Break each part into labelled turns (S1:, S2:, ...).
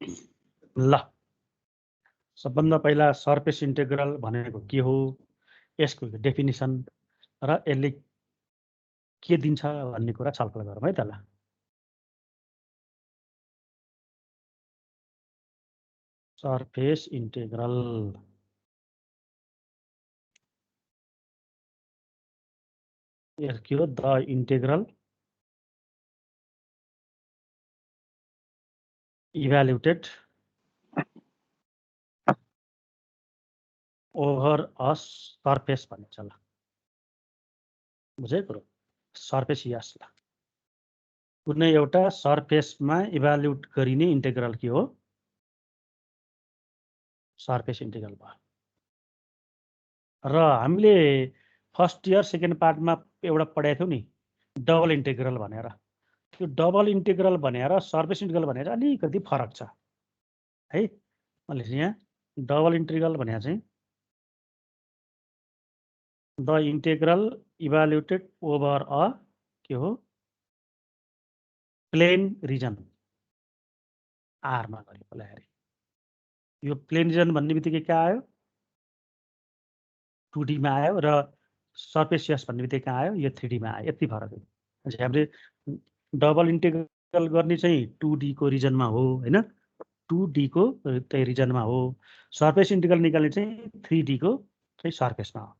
S1: ल सबभन्दा पहिला सर्फेस इन्टेग्रल भनेको के हो, यसको डेफिनिसन र यसले के दिन्छ भन्ने कुरा छलफल गरौँ है त। ल सर्फेस इन्टेग्रल के हो, the integral evaluated over a surface भनिन्छ। ल बुझेको कुरो, सर्फेस यस। ल कुनै एउटा सर्फेसमा इभ्यालुएट गरिने इन्टेग्रल के हो, सर्फेस इन्टेग्रल भयो। र हामीले फर्स्ट इयर सेकेन्ड पार्टमा एउटा पढाएको थियौँ नि, डबल इन्टेग्रल भनेर। त्यो डबल इन्टेग्रल भनेर सर्फेस इन्टेग्रल भनेर अलिकति फरक छ है। मैले यहाँ डबल इन्टेग्रल भनेर चाहिँ the integral evaluated over a के हो, प्लेन रिजन आरमा गरेको। अरे यो प्लेन रिजन भन्ने बित्तिकै क्या आयो, 2D मा आयो, र सर्फेस यस भन्ने बित्तिकै कहाँ आयो, यो 3D मा आयो। यति फरक हो। हामीले डबल इन्टेग्रल गर्ने चाहिँ 2D को रिजनमा हो हैन, 2D को त्यही रिजनमा हो। सर्फेस इन्टेग्रल निकाल्ने चाहिँ 3D को चाहिँ सर्फेसमा हो।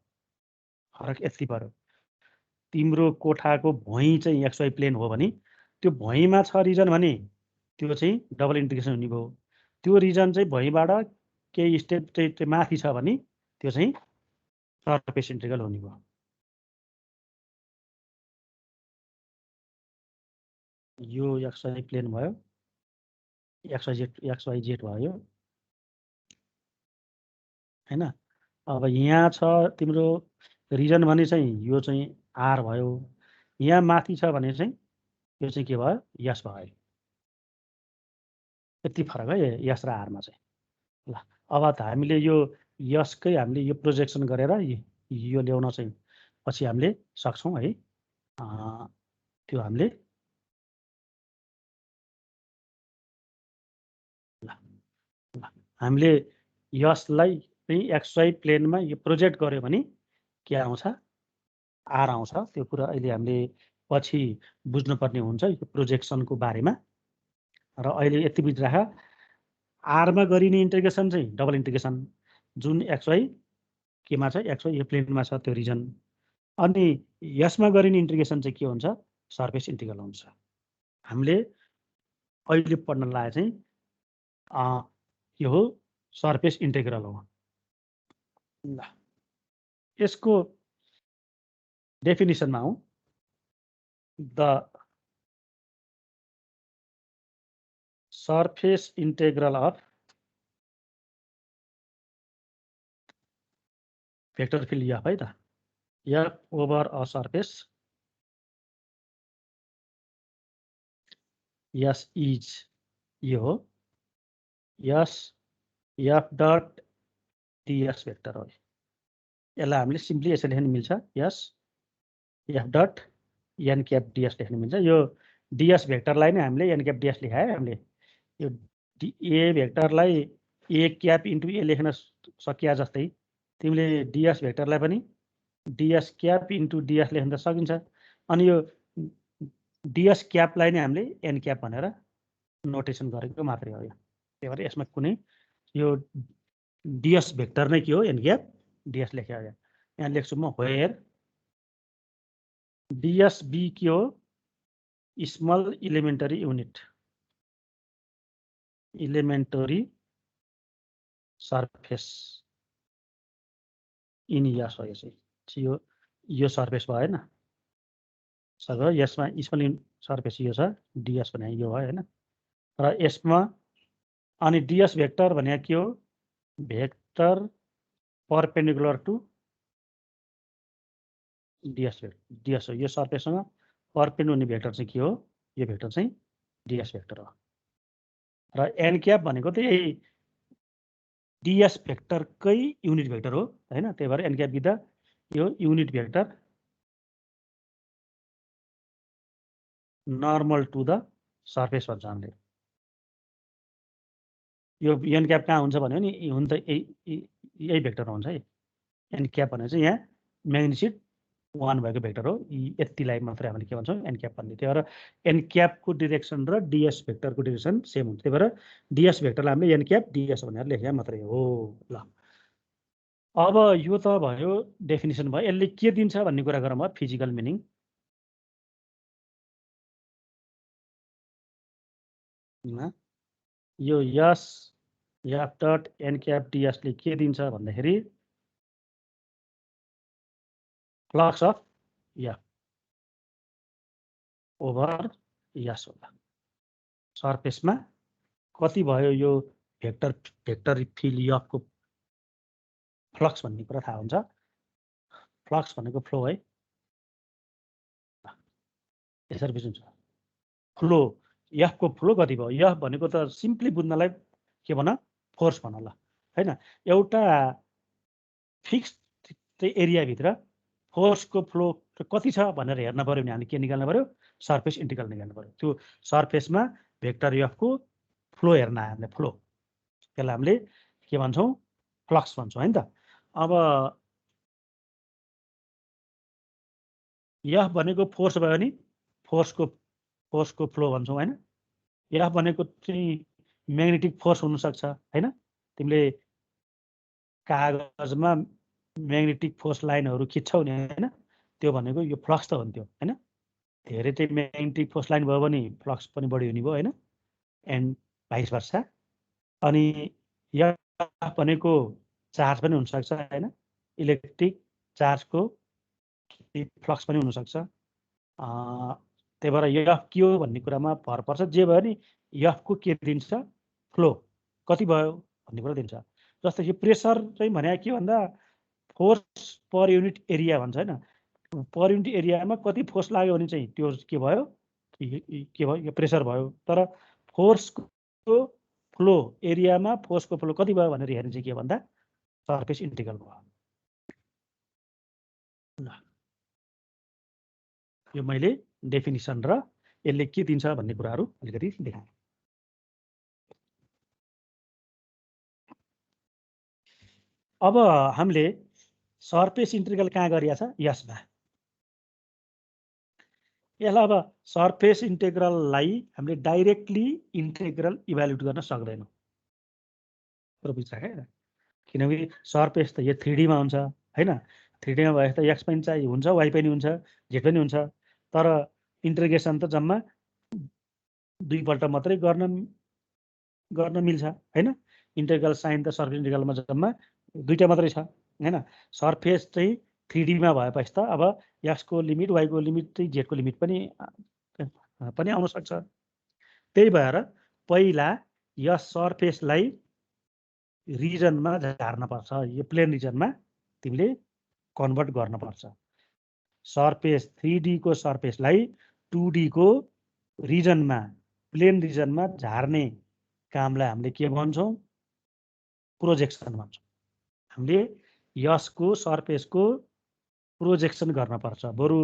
S1: फरक यति पर्यो। तिम्रो कोठाको भुइँ चाहिँ एक्सवाई प्लेन हो भने त्यो भुइँमा छ रिजन भने त्यो चाहिँ डबल इन्टिग्रेसन हुने भयो। त्यो रिजन चाहिँ भुइँबाट केही स्टेप चाहिँ माथि छ भने त्यो चाहिँ सर्फेस इन्टिग्रल हुने भयो। यो एक्सवाई प्लेन भयो, एक्सवाई जेड भयो हैन। अब यहाँ छ तिम्रो रिजन भने चाहिँ यो चाहिँ आर भयो, यहाँ माथि छ भने चाहिँ यो चाहिँ के भयो, यस भयो। यति फरक है यस र आरमा चाहिँ। ल अब त हामीले यो यसकै हामीले यो प्रोजेक्सन गरेर यो ल्याउन चाहिँ पछि हामीले सक्छौँ है। त्यो हामीले हामीले यसलाई चाहिँ एक्सवाई प्लेनमा यो प्रोजेक्ट गर्यो भने के आउँछ, आर आउँछ। त्यो कुरा अहिले हामीले पछि बुझ्नुपर्ने हुन्छ यो प्रोजेक्सनको बारेमा। र अहिले यति बुझिराख, आरमा गरिने इन्टिग्रेसन चाहिँ डबल इन्टिग्रेसन, जुन एक्सवाई केमा छ, एक्सवाई यो प्लेनमा छ त्यो रिजन। अनि यसमा गरिने इन्टिग्रेसन चाहिँ के हुन्छ, सर्फेस इन्टिग्रल हुन्छ। हामीले अहिले पढ्न लागे चाहिँ के हो, सर्फेस इन्टिग्रल हो। ल यसको डेफिनिसनमा आउँ। The surface integral of vector field F है त, F over a surface S is यो हो, S F dot d S vector हो। यसलाई हामीले सिम्पली यसरी लेख्न मिल्छ, S F dot an cap d S लेख्न मिल्छ। यो डिएस भेक्टरलाई नै हामीले एन क्याप डिएस लेखायो हामीले। यो ए भेक्टरलाई ए क्याप इन्टु ए लेख्न सकिया जस्तै तिमीले डिएस भेक्टरलाई पनि डिएस क्याप इन्टु डिएस लेख्न त सकिन्छ। अनि यो डिएस क्यापलाई नै हामीले एन क्याप भनेर नोटेसन गरेको मात्रै हो। त्यही भएर यसमा कुनै यो डिएस भेक्टर नै के हो, एन क्याप डिएस लेख्यो। यहाँ लेख्छु म, वेयर डिएस बी के हो, small इलिमेन्टरी unit, इलिमेन्टरी surface in yes हो। यो चाहिँ यो सर्फेस भयो हैन, सबै यसमा स्मल सर्फेस यो छ, डिएस भने यो भयो हैन। र यसमा अनि डिएस भेक्टर भने के हो, vector perpendicular to dS dS हो। यो सर्फेससँग परपेन्ड हुने भेक्टर चाहिँ के हो, यो भेक्टर चाहिँ डिएस भेक्टर हो। र एन क्याप भनेको त यही डिएस भेक्टरकै युनिट भेक्टर हो हैन। त्यही भएर एन क्याप बित्दा यो unit vector normal to the surface भन्छ हामीले। यो एन क्याप कहाँ हुन्छ भन्यो नि हुन त यही भेक्टरमा हुन्छ है। एन क्याप भनेर चाहिँ यहाँ म्याग्निट्युड 1 भएको भेक्टर हो। यतिलाई मात्रै हामीले के भन्छौँ एन क्याप भन्ने। त्यही भएर एन क्यापको डिरेक्सन र डिएस भेक्टरको डिरेक्सन सेम हुन्छ। त्यही भएर डिएस भेक्टरलाई हामीले एन क्याप डिएस भनेर लेखे मात्रै हो। ल अब यो त भयो डेफिनेसन भयो। यसले के दिन्छ भन्ने कुरा गरौँ अब फिजिकल मिनिङ। यो S F dot an cap डिएसले के दिन्छ भन्दाखेरि flux of F over S होला। सर्फेसमा कति भयो यो भेक्टर फिल्ड एफको फ्लक्स भन्ने कुरा थाहा हुन्छ। फ्लक्स भनेको फ्लो है, यसरी बुझ्नुहुन्छ। फ्लो एफको फ्लो कति भयो? एफ भनेको त सिम्पली बुझ्नलाई के भन फोर्स भन ल हैन। एउटा फिक्स एरियाभित्र फोर्सको फ्लो कति छ भनेर हेर्न पर्यो भने हामीले के निकाल्नु पर्यो? सर्फेस इन्टिग्रल निकाल्नु पर्यो। त्यो सर्फेसमा भेक्टर एफको फ्लो हेर्न आयो हामीले फ्लो, त्यसलाई हामीले के भन्छौँ? फ्लक्स भन्छौँ हैन त। अब एफ भनेको फोर्स भयो नि फोर्सको फ्लो भन्छौँ हैन। एफ भनेको चाहिँ म्याग्नेटिक फोर्स हुनसक्छ हैन। तिमीले कागजमा म्याग्नेटिक फोर्स लाइनहरू खिच्छौ नि हैन, त्यो भनेको यो फ्लक्स त हुन्थ्यो हैन। धेरै चाहिँ म्याग्नेटिक फोर्स लाइन भयो भने फ्लक्स पनि बढी हुने भयो हैन, एन्ड भाइस वर्सा। अनि एफ भनेको चार्ज पनि हुनसक्छ हैन, इलेक्ट्रिक चार्जको फ्लक्स पनि हुनसक्छ। त्यही भएर एफ के हो भन्ने कुरामा भर पर्छ। जे भयो नि एफको के दिन्छ? फ्लो कति भयो भन्ने कुरा दिन्छ। जस्तै यो प्रेसर चाहिँ भने के भन्दा फोर्स पर युनिट एरिया भन्छ हैन। पर युनिट एरियामा कति फोर्स लाग्यो भने चाहिँ त्यो के भयो? के भयो? यो प्रेसर भयो। तर फोर्सको फ्लो एरियामा फोर्सको फ्लो कति भयो भनेर हेर्ने चाहिँ के भन्दा सर्फेस इन्टिग्रल भयो। ल यो मैले डेफिनिसन र यसले के दिन्छ भन्ने कुराहरू अलिकति देखाएँ। अब हामीले सर्फेस इन्टिग्रल कहाँ गरिया छ? यसमा। यसलाई अब सर्फेस इन्टिग्रललाई हामीले डाइरेक्टली इन्टिग्रल इभ्यालुएट गर्न सक्दैनौँ। किनकि सर्फेस त यो 3D मा हुन्छ हैन। 3D मा भए त एक्स पनि चाहिँ हुन्छ, वाइ पनि हुन्छ, जेड पनि हुन्छ। तर इन्टिग्रेसन त जम्मा दुईपल्ट मात्रै गर्न मिल्छ हैन। इन्टिग्रल साइन त सर्फेस इन्टिग्रलमा जम्मा दुईटा मात्रै छ हैन। सर्फेस चाहिँ 3D मा भएपछि त अब एक्सको लिमिट, वाइको लिमिट चाहिँ जेडको लिमिट पनि आउन सक्छ। त्यही भएर पहिला यस सर्फेसलाई रिजनमा झार्न पर्छ। यो प्लेन रिजनमा तिमीले कन्भर्ट गर्न पर्छ। सर्फेस 3D को सर्फेसलाई 2D को रिजनमा, प्लेन रिजनमा झार्ने कामलाई हामीले के भन्छौँ? प्रोजेक्सन भन्छौँ। हामीले यसको सर्फेसको प्रोजेक्सन गर्न पर्छ। बरु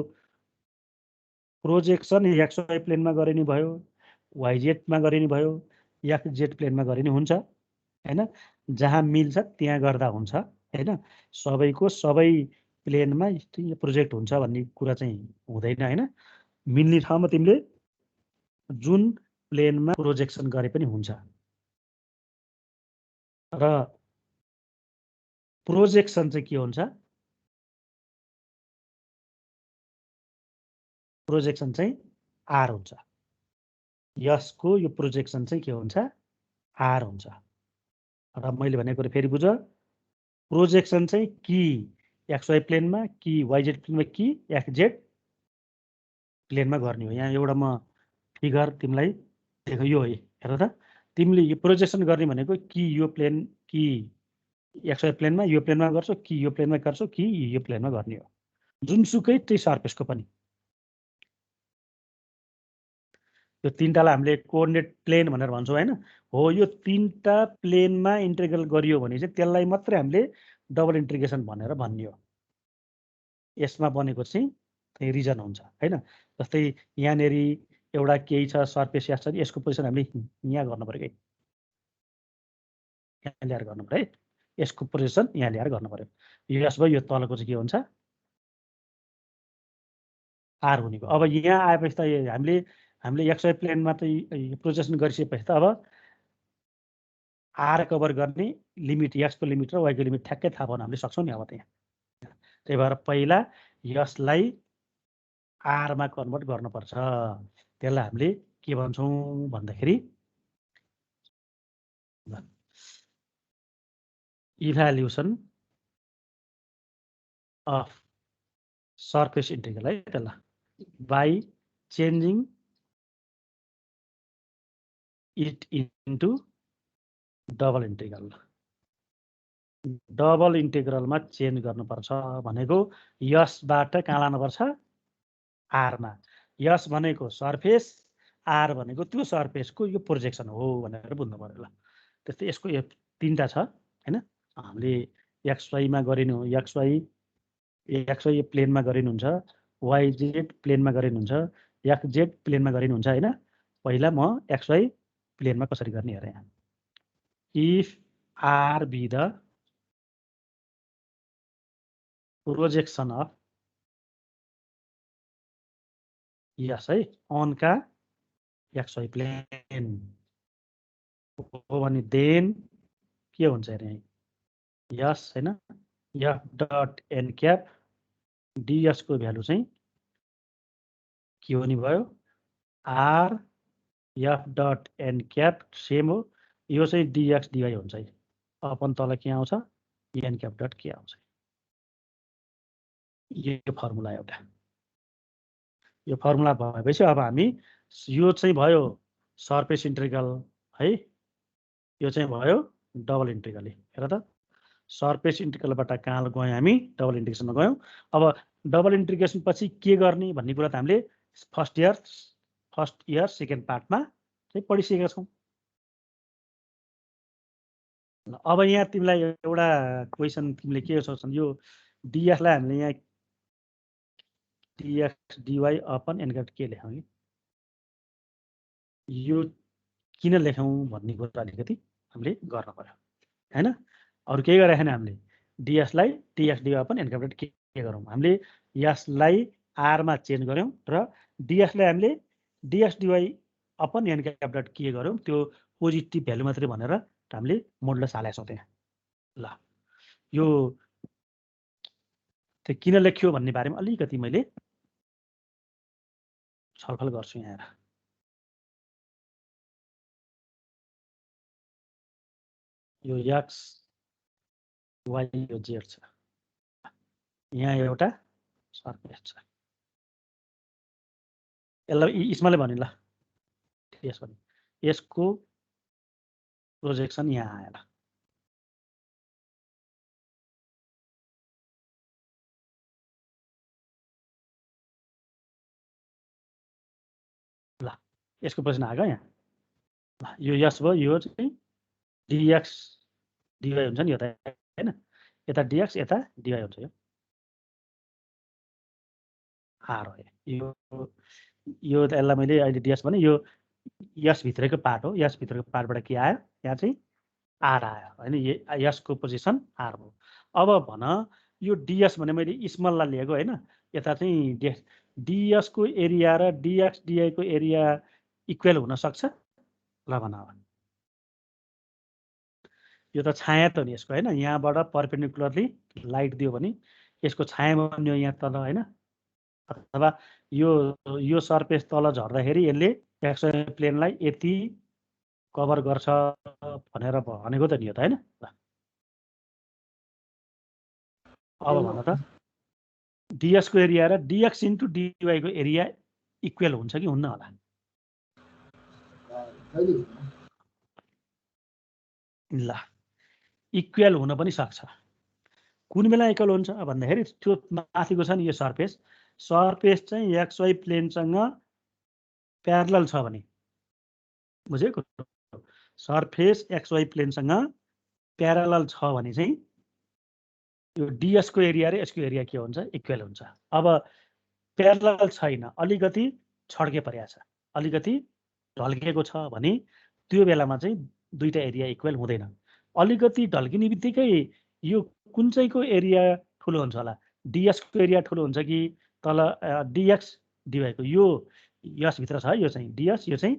S1: प्रोजेक्सन एक्सवाई प्लेनमा गरे नि भयो, वाइजेडमा गरे नि भयो, एक्सजेड प्लेनमा गरे नि हुन्छ हैन। जहाँ मिल्छ त्यहाँ गर्दा हुन्छ हैन। सबैको सबै प्लेनमा प्रोजेक्ट हुन्छ भन्ने कुरा चाहिँ हुँदैन हैन। मिल्ने ठाउँमा तिमीले जुन प्लेनमा प्रोजेक्सन गरे पनि हुन्छ। र प्रोजेक्सन चाहिँ के हुन्छ? प्रोजेक्सन चाहिँ आर हुन्छ। यसको यो प्रोजेक्सन चाहिँ के हुन्छ? आर हुन्छ। र मैले भनेको फेरि बुझ, प्रोजेक्सन चाहिँ कि एक्सवाई प्लेनमा, कि वाइजेड प्लेनमा, कि एक्सजेड प्लेनमा गर्ने हो। यहाँ एउटा म फिगर तिमीलाई देखो, यो हेर त। तिमीले यो प्रोजेक्सन गर्ने भनेको कि यो प्लेन, कि एक्सवाई प्लेनमा, यो प्लेनमा गर्छौ, कि यो प्लेनमा गर्छौ, कि यो प्लेनमा गर्ने हो। जुनसुकै त्यही सर्फेसको पनि यो तीनटालाई हामीले कोअर्डिनेट प्लेन भनेर भन्छौँ हैन। हो, यो तीनटा प्लेनमा इन्टिग्रल गरियो भने चाहिँ त्यसलाई मात्रै हामीले डबल इन्टिग्रेसन भनेर भन्ने हो। यसमा बनेको चाहिँ रिजन हुन्छ हैन। जस्तै यहाँनेरि एउटा केही छ सर्फेस छ, यसको पोजिसन हामीले यहाँ गर्नु पर्यो। यहाँ ल्याएर गर्नु पर्यो है, यसको पोजिसन यहाँ ल्याएर गर्नु पर्यो। यस भयो, यो तलको चाहिँ के हुन्छ आर हुने भयो। अब यहाँ आएपछि त हामीले XY प्लेनमा त प्रोजेक्सन गरिसकेपछि त अब आर कभर गर्ने लिमिट, यसको लिमिट र वाइको लिमिट ठ्याक्कै थाहा पाउन हामीले सक्छौँ नि अब त्यहाँ। त्यही भएर पहिला यसलाई आरमा कन्भर्ट गर्नुपर्छ। त्यसलाई हामीले के भन्छौँ भन्दाखेरि इभ्यालुएसन अफ सर्फेस इन्टिग्रल है, त्यसलाई by changing it into double integral. Double इन्टिग्रलमा चेन्ज गर्नुपर्छ भनेको यसबाट कहाँ लानुपर्छ आरमा। यस भनेको सर्फेस, आर भनेको त्यो सर्फेसको यो प्रोजेक्सन हो भनेर बुझ्नु पर्यो ल। त्यस्तै यसको यो तीनटा छ हैन, हामीले XYमा गरिनु, XY प्लेनमा गरिनुहुन्छ, YZ प्लेनमा गरिनुहुन्छ, XZ प्लेनमा गरिनुहुन्छ हैन। पहिला म XY प्लेनमा कसरी गर्ने हेरेँ यहाँ। If R be the projection of S है अन का XY प्लेन हो भने देन के हुन्छ अरे यस हैन, F dot an cap DS को भ्यालु चाहिँ के हुने भयो R F dot an cap same हो, यो चाहिँ DX DY हुन्छ है। अपन तल के आउँछ एन क्याप डट के आउँछ, यो फर्मुला एउटा। यो फर्मुला भएपछि अब हामी यो चाहिँ भयो सर्फेस इन्टिग्रल है, यो चाहिँ भयो डबल इन्टिग्रल। हेर त सर्फेस इन्टिग्रलबाट कहाँ गयौँ हामी डबल इन्टिग्रेसनमा गयौँ। अब डबल इन्टिग्रेसन पछि के गर्ने भन्ने कुरा त हामीले फर्स्ट इयर सेकेन्ड पार्टमा चाहिँ पढिसकेका छौँ। अब यहाँ तिमीलाई एउटा क्वेसन तिमीले के सोच्छन्, यो डिएसलाई हामीले यहाँ dx dy अपन एन के लेखौँ कि यो किन लेखौँ भन्ने कुरा अलिकति हामीले गर्न पर्यो हैन। अरु केही गरेन हामीले डिएसलाई dx dy अपन एन के गरौँ, हामीले यसलाई आरमा चेन्ज गर्यौं र डिएसलाई हामीले dx dy अपन एन के गर्यौं, त्यो पोजिटिभ भ्यालु मात्रै भनेर हामीले मोडुलस हालेका छौँ त्यहाँ। ल यो त्यो किन लेख्यो भन्ने बारेमा अलिकति मैले छलफल गर्छु यहाँ। यो x y यो z छ, यहाँ एउटा सर्फेस छ, यसलाई इस्माले भन्यो ल यस भन्यो, यसको प्रोजेक्सन यहाँ आयो ल, यसको प्रश्न आएको यहाँ। यो यस भयो, यो चाहिँ dx dy हुन्छ नि, यो त हैन, यता dx यता dy हुन्छ, यो r हो। यो त यसलाई मैले अहिले ds भने यो यस भित्रको पार्ट हो, यस भित्रको पार्टबाट के आयो यहाँ चाहिँ r आयो हैन, यसको पोजिसन r हो। अब भन यो ds भने मैले स्मललाई लिएको हैन, यता चाहिँ ds को एरिया र dx dy को एरिया इक्वल हुन सक्छ ल भन। यो त छाया त नि यसको हैन, यहाँबाट परपेन्डिकुलरली लाइट दियो भने यसको छाया बन्यो यहाँ तल हैन, अथवा यो सर्फेस तल झर्दाखेरि यसले एक्सवाई प्लेनलाई यति कभर गर्छ भनेर भनेको त नि यो त हैन। अब भन त डीएस को एरिया र डीएक्स इन्टु डीवाई को एरिया इक्वल हुन्छ कि हुन्न होला? ल इक्वल हुन पनि सक्छ। कुन बेला इक्वल हुन्छ भन्दाखेरि त्यो माथिको छ नि यो सर्फेस चाहिँ एक्सवाई प्लेनसँग प्यारलल छ भने, बुझेको? सर्फेस एक्सवाई प्लेनसँग प्यारलल छ भने चाहिँ यो डीएस को एरिया र यसको एरिया के हुन्छ? इक्वल हुन्छ। अब प्यारलल छैन, अलिकति छड्के परेको छ, अलिकति ढल्केको छ भने त्यो बेलामा चाहिँ दुईटा एरिया इक्वल हुँदैन। अलिकति ढल्किने बित्तिकै यो कुन चाहिँको एरिया ठुलो हुन्छ होला, डिएसको एरिया ठुलो हुन्छ कि तल डिएक्स डिवाईको यो यसभित्र छ है, यो चाहिँ डिएस, यो चाहिँ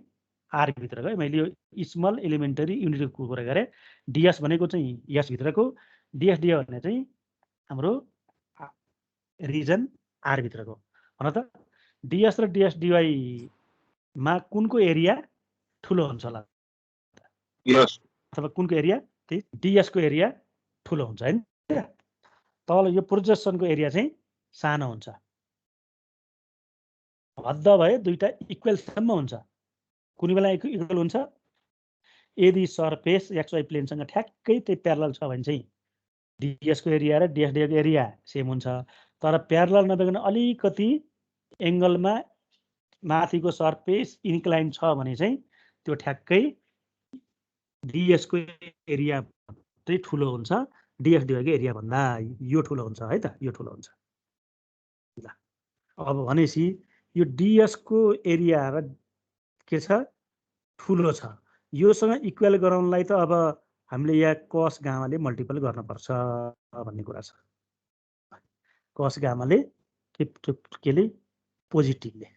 S1: आरभित्रको है। मैले यो स्मल एलिमेन्टरी युनिटको कुरा गरेँ। डिएस भनेको चाहिँ यसभित्रको, डिएस डिवाई भने चाहिँ हाम्रो रिजन आरभित्रको। भन त डिएस र डिएस डिवाईमा कुनको एरिया ठुलो हुन्छ होला, अथवा कुनको एरिया त्यही डिएसको एरिया ठुलो हुन्छ हैन। तल यो प्रोजेक्सनको एरिया चाहिँ सानो हुन्छ। हद्द भए दुईटा इक्वलसम्म हुन्छ। कुनै बेला इक्वल हुन्छ यदि सरफेस एक्सवाई प्लेनसँग ठ्याक्कै त्यही प्यारलल छ भने चाहिँ डिएसको एरिया र डिएसडिएको एरिया सेम हुन्छ। तर प्यारलल नभइकन अलिकति एङ्गलमा माथिको सरफेस इन्क्लाइन छ भने चाहिँ त्यो ठ्याक्कै डिएसको एरिया चाहिँ ठुलो हुन्छ डिएस डिवाईको एरिया भन्दा। यो ठुलो हुन्छ है त, यो ठुलो हुन्छ। ल अब भनेपछि यो डिएसको एरिया र के छ ठुलो छ, योसँग इक्वल गराउनलाई त अब हामीले यहाँ कस गामाले मल्टिपल गर्नुपर्छ भन्ने कुरा छ। कस गामाले केले पोजिटिभले,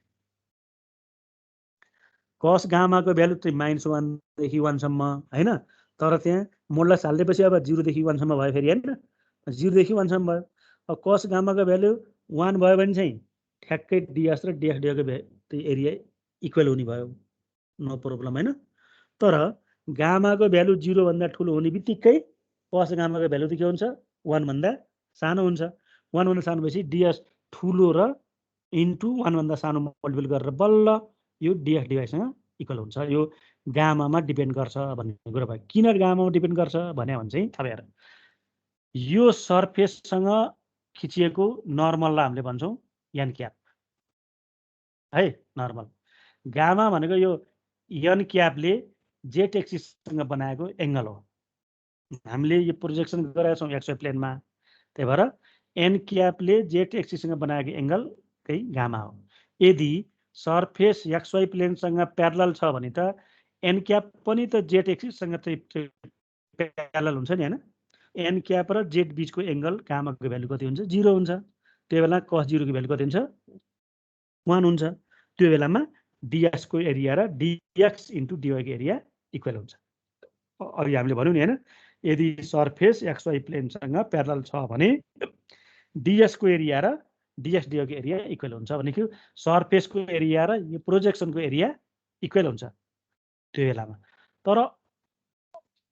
S1: कस गामाको भ्यालु चाहिँ -1 देखि 1 सम्म हैन। तर त्यहाँ मोडलाई हाल्दिएपछि अब 0 देखि 1 सम्म भयो फेरि हैन, 0 देखि 1 सम्म भयो। अब कस गामाको भ्यालु 1 भयो भने चाहिँ ठ्याक्कै डिएस र डिएस डिएको एरिया इक्वल हुने भयो, नो प्रब्लम हैन। तर गामाको भ्यालु 0 भन्दा ठुलो हुने बित्तिकै कस गामाको भ्यालु त के हुन्छ 1 भन्दा सानो हुन्छ। 1 भन्दा सानो भएपछि डिएस ठुलो र इन्टु 1 भन्दा सानो मल्टिपल गरेर बल्ल यो डिएस डिवाईसँग इक्वल हुन्छ। यो गामामा डिपेन्ड गर्छ भन्ने कुरा भयो। किन गामामा डिपेन्ड गर्छ भने चाहिँ अब हेर, यो सर्फेससँग खिचिएको नर्मललाई हामीले भन्छौँ एन क्याप है, नर्मल। गामा भनेको यो एन क्यापले जेट एक्सिससँग बनाएको एङ्गल हो। हामीले यो प्रोजेक्सन गरेका छौँ एक्सवाई प्लेनमा, त्यही भएर एन क्यापले जेट एक्सिससँग बनाएको एङ्गल त्यही गामा हो। यदि सर्फेस एक्सवाई प्लेनसँग प्यारलल छ भने त एन क्याप पनि त जेट एक्सिससँग चाहिँ प्यारलल हुन्छ नि हैन। एन क्याप र जेट बीचको एङ्गल गामाको भ्यालु कति हुन्छ 0 हुन्छ। त्यो बेला कस 0 को भ्यालु कति हुन्छ 1 हुन्छ। त्यो बेलामा डिएसको एरिया र डिएक्स इन्टु डिवाईको एरिया इक्वल हुन्छ। अघि हामीले भन्यौँ नि हैन, यदि सर्फेस एक्सवाई प्लेनसँग प्यारलल छ भने डिएसको एरिया र डिएस डिएको एरिया इक्वल हुन्छ भनेको सर्फेसको एरिया र यो प्रोजेक्सनको एरिया इक्वल हुन्छ त्यो बेलामा। तर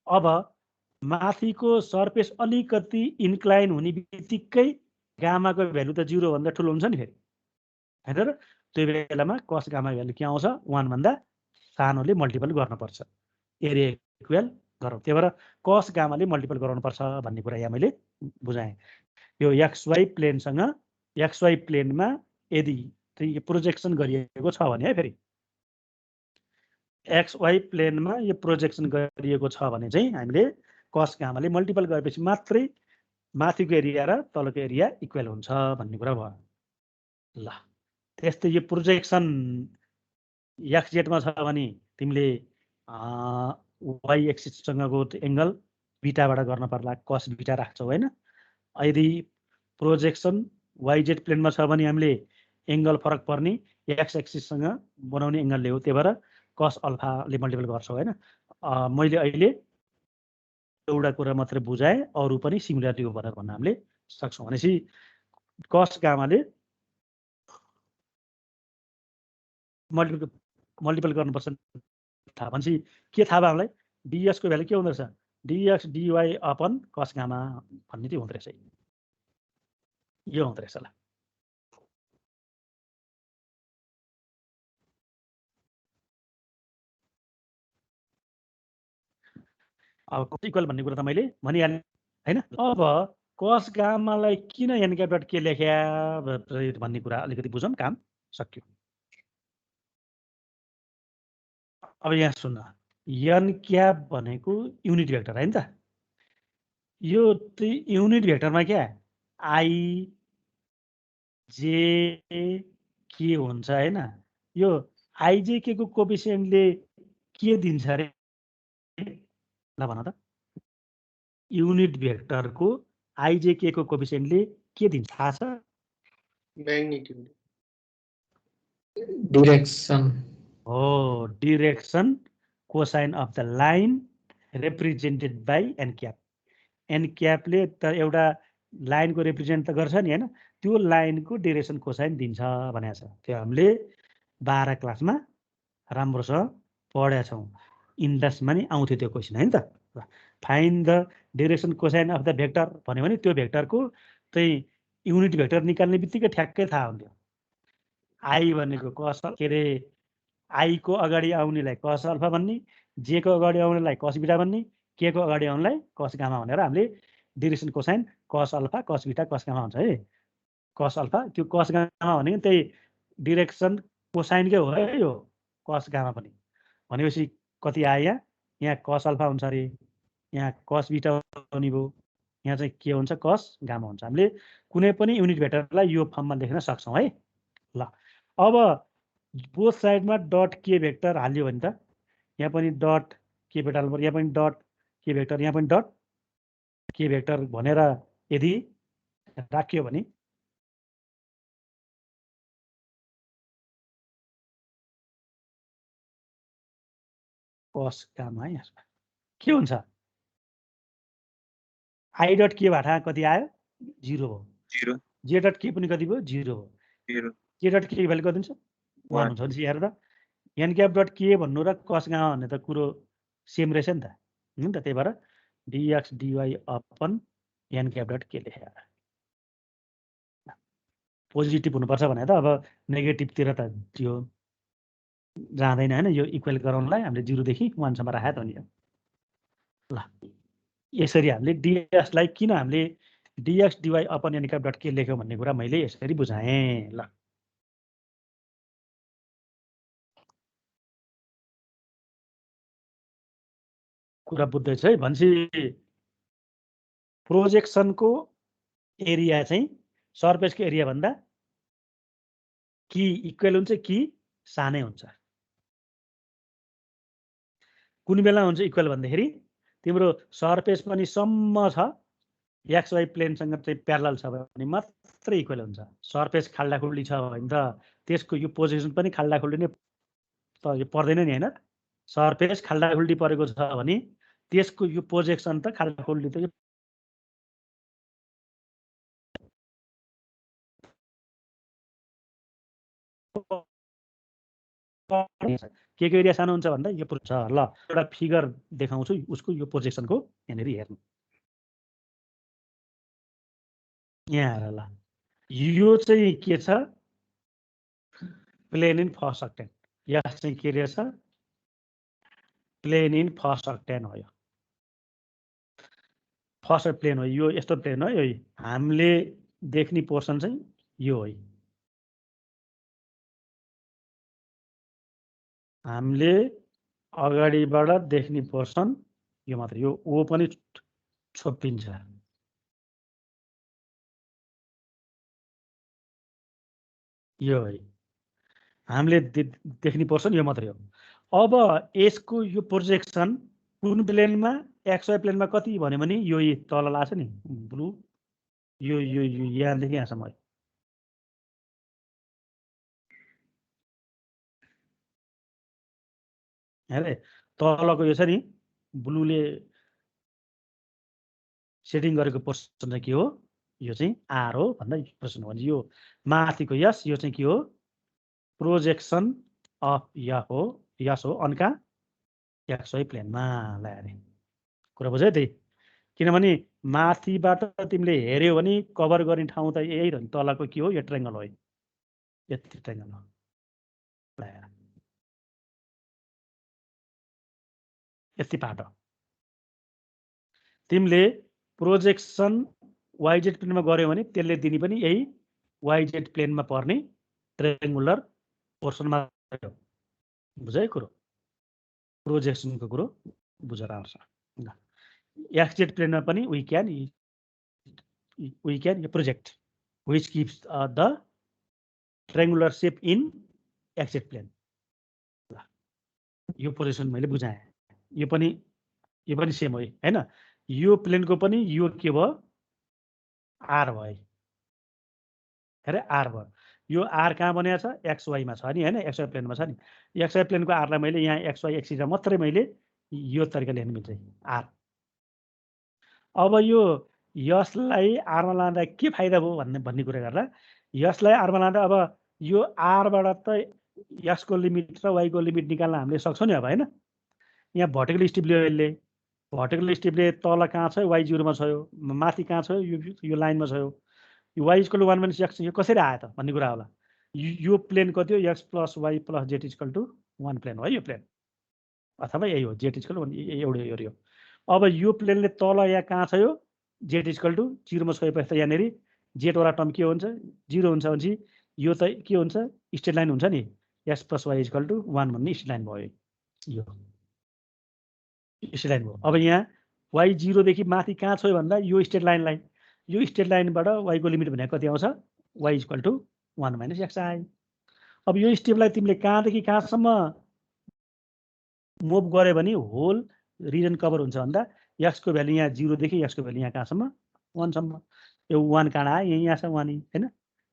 S1: अब माथिको सर्फेस अलिकति इन्क्लाइन हुने बित्तिकै गामाको भ्यालु त 0 भन्दा ठुलो हुन्छ नि फेरि हैन र। त्यो बेलामा कस गामा भ्यालु के आउँछ 1 भन्दा सानोले मल्टिपल गर्नुपर्छ, एरिया इक्वल गरौँ। त्यही भएर कस गामाले मल्टिपल गराउनुपर्छ भन्ने कुरा यहाँ मैले बुझाएँ। यो एक्सवाई प्लेनसँग एक्सवाई प्लेनमा यदि प्रोजेक्सन गरिएको छ भने है, फेरि एक्सवाई प्लेनमा यो प्रोजेक्सन गरिएको छ भने चाहिँ हामीले कस गामाले मल्टिपल गरेपछि मात्रै माथिको एरिया र तलको एरिया इक्वल हुन्छ भन्ने कुरा भयो। ल त्यस्तै यो प्रोजेक्सन एक्सजेटमा छ भने तिमीले वाइ एक्सिससँगको एङ्गल बिटाबाट गर्न पर्ला, कस बिटा राख्छौ हैन। यदि प्रोजेक्सन वाइजेड प्लेनमा छ भने हामीले एङ्गल फरक पर्ने एक्स एक्सिससँग बनाउने एङ्गल ल्याऊ, त्यही भएर कस अल्फाले मल्टिपल गर्छौ हैन। मैले अहिले एउटा कुरा मात्रै बुझाएँ, अरू पनि सिमिलरिटी हो भनेर भन्न हामीले सक्छौँ। भनेपछि कस गामाले मल्टिपल गर्नुपर्छ थाहा भनेपछि के थाहा भयो हामीलाई, डिएसको भ्यालु के हुँदो रहेछ डिएक्स डिवाई अपन कस गामा भन्ने चाहिँ हुँदो रहेछ, यो हुँदो रहेछ। ल अब इक्वल भन्ने कुरा त मैले भनिहालेँ हैन। अब कस गामालाई किन एन क्याप डट के लेख्या भन्ने कुरा अलिकति बुझौँ, काम सक्यो। अब यहाँ सुन्न, एन क्याप भनेको युनिट भेक्टर हैन त। यो युनिट भेक्टरमा क्या आई जे के हुन्छ हैन। यो आइजे के को कोफिसिएन्टले के दिन्छ अरे ल भन त। युनिट भेक्टरको आइजेके को कोफिसिएन्टले के दिन्छ थाहा छ?
S2: म्याग्निट्युड
S3: डिरेक्सन
S1: हो, direction cosine of the line represented by n cap. N क्यापले त एउटा लाइनको रिप्रेजेन्ट त गर्छ नि हैन, त्यो लाइनको डिरेक्सन कोसाइन दिन्छ भनेको छ। त्यो हामीले 12 क्लासमा राम्रोसँग पढेका छौँ। इन्डेक्समा नि आउँथ्यो त्यो क्वेसन हैन त। Find the direction cosine of the vector भन्यो भने त्यो भेक्टरको चाहिँ युनिट भेक्टर निकाल्ने बित्तिकै ठ्याक्कै थाहा हुन्थ्यो। आई भनेको कस के अरे आई को अगाडि आउनेलाई कस अल्फा भन्ने, जे को अगाडि आउनेलाई कस बिटा भन्ने, के को अगाडि आउनेलाई कस गामा भनेर हामीले डिरेक्सन कोसाइन कस अल्फा कस बिटा कस गामा हुन्छ है। कस अल्फा त्यो कस गामा भनेको त्यही डिरेक्सन कोसाइनकै हो है यो कस गामा पनि। भनेपछि कति आयो यहाँ कस अल्फा हुन्छ अरे, यहाँ कस बिटा हुने भयो, यहाँ चाहिँ के हुन्छ कस गामा हुन्छ। हामीले कुनै पनि युनिट भेक्टरलाई यो फर्ममा लेख्न सक्छौँ है। ल अब बोथ साइडमा डट के भेक्टर हाल्यो भने त यहाँ पनि डट के भेक्टर हाल्नु पर्यो, यहाँ पनि डट के भेक्टर, यहाँ पनि डट के भेक्टर भनेर यदि राखियो भने कस गामा यसमा के हुन्छ? आई डट के भाटा कति आयो? 0 हो।
S3: 0
S1: जे डट के पनि कति भयो? 0 हो।
S3: 0
S1: के डट के भ्यालु कति हुन्छ? 1 हुन्छ। भनेपछि हेर त एन क्याप डट के भन्नु र कस गामा भन्ने त कुरो सेम रहेछ नि त, हो नि त। त्यही भएर dx dy upon an cap dot के लेख्या। पोजिटिभ हुनुपर्छ भने त अब नेगेटिभतिर त त्यो जाँदैन हैन। यो इक्वल गराउनलाई हामीले 0 देखि 1 सम्म राखेको त नि। ल यसरी हामीले डिएक्सलाई किन हामीले dx dy upon an cap dot के लेख्यौँ भन्ने कुरा मैले यसरी बुझाएँ। ल कुरा बुझ्दैछ है। भनेपछि प्रोजेक्सनको एरिया चाहिँ सर्फेसको एरिया भन्दा कि इक्वल हुन्छ कि सानै हुन्छ। कुन बेला हुन्छ इक्वल भन्दाखेरि तिम्रो सर्फेस पनि सम्म छ, एक्स वाइ प्लेनसँग चाहिँ प्यारलल छ भने मात्रै इक्वल हुन्छ। सर्फेस खाल्डाखुल्डी छ भने त त्यसको यो पोजिसन पनि खाल्डाखुल्डी नै त यो पर्दैन नि हैन। सर्फेस खाल्डाखुल्डी परेको छ भने त्यसको यो प्रोजेक्सन त खाल्डाखुल्डी त के को एरिया सानो हुन्छ भन्दा यो छ। ल एउटा फिगर देखाउँछु उसको यो प्रोजेक्सनको, यहाँनिर हेर्नु। यहाँ हेर ल, यो चाहिँ के छ? Plane in first octant. यहाँ चाहिँ के रहेछ? प्लेन इन फर्स्ट अक्टेन हो। यो फर्स्ट प्लेन हो, यो यस्तो प्लेन हो। यो हामीले देख्ने पोर्सन चाहिँ यो हो। हामीले अगाडिबाट देख्ने पोर्सन यो मात्र, यो ओ पनि छोपिन्छ। यो है हामीले देख्ने पोर्सन यो मात्रै हो। अब यसको यो प्रोजेक्सन कुन प्लेनमा? एक्स वाइ प्लेनमा कति भन्यो भने यो तल लाग्छ नि ब्लू, यो यो यो यहाँदेखि यहाँसम्म। हेरे तलको यो छ नि ब्लूले सेटिङ गरेको पोर्सन चाहिँ के हो? यो चाहिँ आर हो भन्दा प्रश्न हो। यो माथिको यस, यो चाहिँ के हो? प्रोजेक्सन अफ यस हो। यस हो अनका एक्स वाइ प्लेनमा। ल हेरे कुरा बुझ्यो त्यही। किनभने माथिबाट तिमीले हेऱ्यौ भने कभर गर्ने ठाउँ त यही हो नि। तलको के हो? यो ट्रायंगल हो। यति ट्रायंगल हो। ल हेर यति पाटो तिमीले प्रोजेक्सन वाइजेड प्लेनमा गर्यो भने त्यसले दिने पनि यही वाइजेड प्लेनमा पर्ने ट्रायंगुलर पोर्सनमा हो। बुझ्यो कुरो? प्रोजेक्सनको कुरो बुझेर आउँछ। एक्सजेड प्लेनमा पनि we can project which gives the triangular shape in xz plane. यो पोजिसन मैले बुझाएँ। यो पनि सेम हो हैन। यो प्लेनको पनि यो के भयो आर भयो हेरे आर भयो यो आर कहाँ बनेको छ एक्सवाईमा छ नि होइन एक्सवाई प्लेनमा छ नि एक्सवाई प्लेनको आरलाई मैले यहाँ एक्सवाई एक्सिस मात्रै मैले यो तरिकाले हेर्नु मिल्छ आर अब यो यसलाई आरमा लाँदा के फाइदा भयो भन्ने कुरा गर्दा यसलाई आरमा लाँदा अब यो आरबाट त यसको लिमिट र वाईको लिमिट निकाल्न हामीले सक्छौँ नि अब होइन यहाँ भर्टिकल स्टिप लियो यसले भर्टिकल स्टिपले तल कहाँ छ वाई जिरोमा छ माथि कहाँ छ यो लाइनमा छ यो y equal to 1 minus x यो कसरी आयो त भन्ने कुरा होला यो प्लेन कति हो x plus y plus z equal to 1 plane हो यो प्लेन अथवा यही हो जेड इक्वल एउटै हो यो अब यो प्लेनले तल यहाँ कहाँ छ यो जेड इक्वल टु 0 मा छोएपछि त यहाँनिर जेडवाला टर्म के हुन्छ 0 हुन्छ भनेपछि यो त के हुन्छ स्ट्रेट लाइन हुन्छ नि x plus y equal to 1 भन्ने स्ट्रेट लाइन भयो यो स्ट्रेट लाइन भयो अब यहाँ वाई 0 देखि माथि कहाँ छोयो भन्दा यो स्ट्रेट लाइनबाट वाईको लिमिट भनेको कति आउँछ y equal to 1 minus x आयो अब यो स्टेपलाई तिमीले कहाँदेखि कहाँसम्म मुभ गर्यो भने होल रिजन कभर हुन्छ भन्दा एक्सको भ्यालु यहाँ 0 देखि एक्सको भ्यालु यहाँ कहाँसम्म 1 सम्म यो 1 कहाँ आयो यहाँसम्म 1 हैन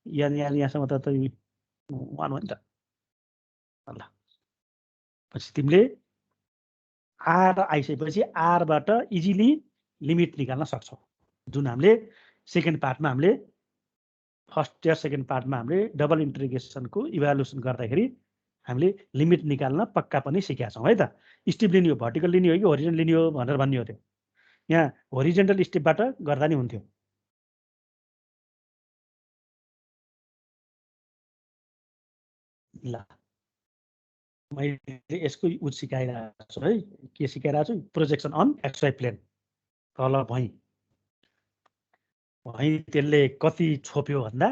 S1: यहाँसम्म त 1 हो नि त ल पछि तिमीले आर आइसकेपछि आरबाट इजिली लिमिट निकाल्न सक्छौ जुन हामीले सेकेन्ड पार्टमा हामीले फर्स्ट या सेकेन्ड पार्टमा हामीले डबल इन्टिग्रेसनको इभ्यालुएसन गर्दाखेरि हामीले लिमिट निकाल्न पक्का पनि सिकेका छौँ है त स्टेप लिने हो भर्टिकल लिने हो कि होरिजन्टल लिने हो भनेर भन्ने हो त्यो यहाँ होरिजन्टल स्टेपबाट गर्दा नि हुन्थ्यो ल मैले यसको उच सिकाइरहेको छु है के सिकाइरहेको छु प्रोजेक्सन अन एक्सवाई प्लेन तल भई त्यसले कति छोप्यो भन्दा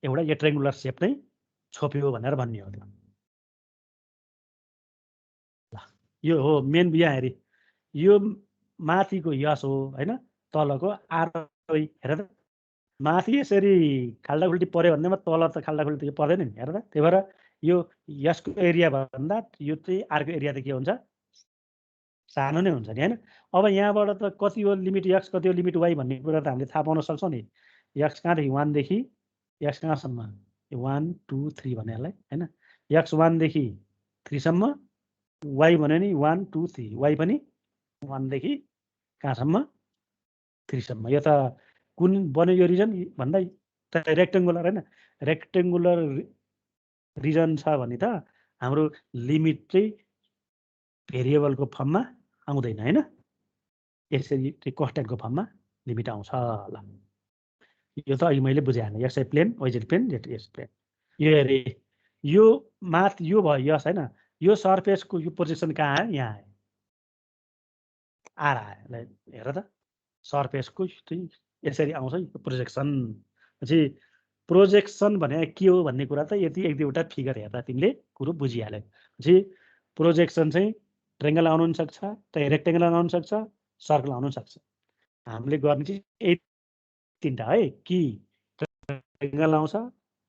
S1: एउटा रेक्टेङ्गुलर सेप नै छोप्यो भनेर भन्ने हो त्यो यो हो मेन यहाँ हेरी यो माथिको यस हो होइन तलको आर हेर त माथि यसरी खाल्डाखुल्टी पर्यो भन्दैमा तल त खाल्डाखुल्टी पर्दैन नि हेर त त्यही भएर यो यसको एरिया भन्दा यो चाहिँ आरको एरिया त के हुन्छ सानो नै हुन्छ नि होइन अब यहाँबाट त कति हो लिमिट एक्स कति हो लिमिट वाई भन्ने कुरा त हामीले थाहा पाउन सक्छौँ नि एक्स कहाँदेखि 1 देखि एक्स कहाँसम्म 1 2 3 भनेलाई होइन एक्स 1 देखि 3 सम्म वाई भन्यो नि 1 2 3 वाई पनि 1 देखि कहाँसम्म 3 सम्म यो त कुन बन्यो यो रिजन भन्दा त रेक्टेङ्गुलर होइन रेक्टेङ्गुलर रिजन छ भने त हाम्रो लिमिट चाहिँ भेरिएबलको फर्ममा आउँदैन होइन यसरी चाहिँ कन्स्ट्यान्टको फर्ममा लिमिट आउँछ ल यो त अघि मैले बुझाएँ xy plane YZ plane z एस प्लेन यो हेरे यो माथ यो भयो यस होइन यो सर्फेसको यो पोजिसन कहाँ आयो यहाँ आयो आर आयो हेर त सर्फेसको चाहिँ यसरी आउँछ यो प्रोजेक्सन पछि प्रोजेक्सन भने के हो भन्ने कुरा त यति एक दुईवटा फिगर हेर्दा तिमीले कुरो बुझिहाल्यो पछि प्रोजेक्सन चाहिँ ट्रेङ्गल आउनु पनि सक्छ रेक्टेङ्गल आउनु सक्छ सर्कल आउनु सक्छ हामीले गर्ने चाहिँ यही तिनवटा है कि ट्रेङ्गल आउँछ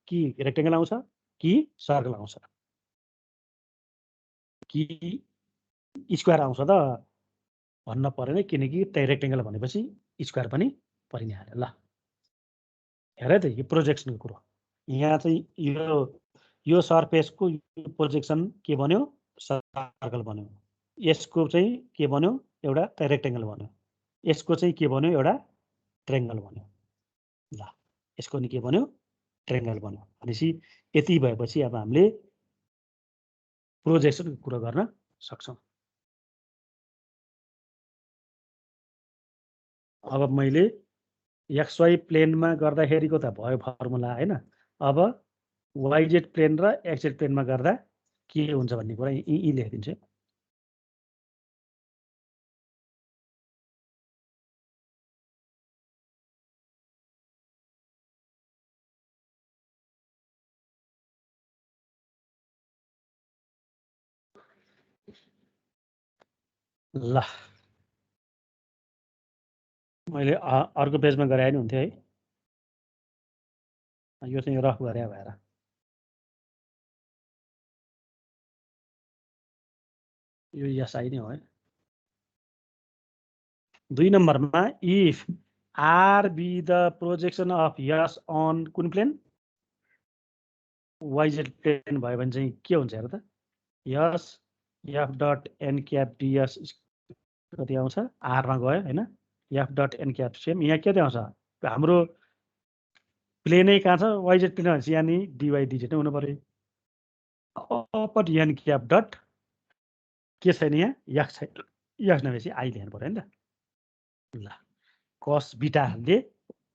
S1: कि रेक्टेङ्गल आउँछ कि सर्कल आउँछ कि स्क्वायर आउँछ त भन्न परेन किनकि त्यही रेक्टेङ्गल भनेपछि स्क्वायर पनि परि नै हाल्यो ल हेर त यो प्रोजेक्सनको कुरो यहाँ चाहिँ यो सर्फेसको प्रोजेक्सन के बन्यो सर्कल बन्यो यसको चाहिँ के बन्यो एउटा रेक्टेङ्गल बन्यो यसको चाहिँ के बन्यो एउटा ट्रेङ्गल बन्यो ल यसको नि के बन्यो ट्रेङ्गल बन्यो भनेपछि यति भएपछि अब हामीले प्रोजेक्सनको कुरो गर्न सक्छौँ अब मैले एक्सवाई प्लेनमा गर्दाखेरिको त भयो फर्मुला होइन अब वाइजेड प्लेन र एक्सजेड प्लेनमा गर्दा के हुन्छ भन्ने कुरा यी लेखिदिन्छु ल मैले अर्को पेजमा गराए नि हुन्थ्यो है यो चाहिँ रफ गरे भएर यो एसआई नै हो है 2 नम्बरमा if R be the projection of yes on कुन प्लेन वाइजेड प्लेन भयो भने चाहिँ के हुन्छ हेर त S F dot an cap d S कति आउँछ आरमा गयो होइन F dot an cap same यहाँ के आउँछ हाम्रो प्लेनै कहाँ छ वाइजेड प्लेन भनेपछि यहाँ नि डिवाई डिजेट नै हुनु पर्यो अपर एन क्याप डट के छैन यहाँ यक्स छैन यक्स नभएपछि आई लेख्नु पर्यो नि त ल कस बिटाले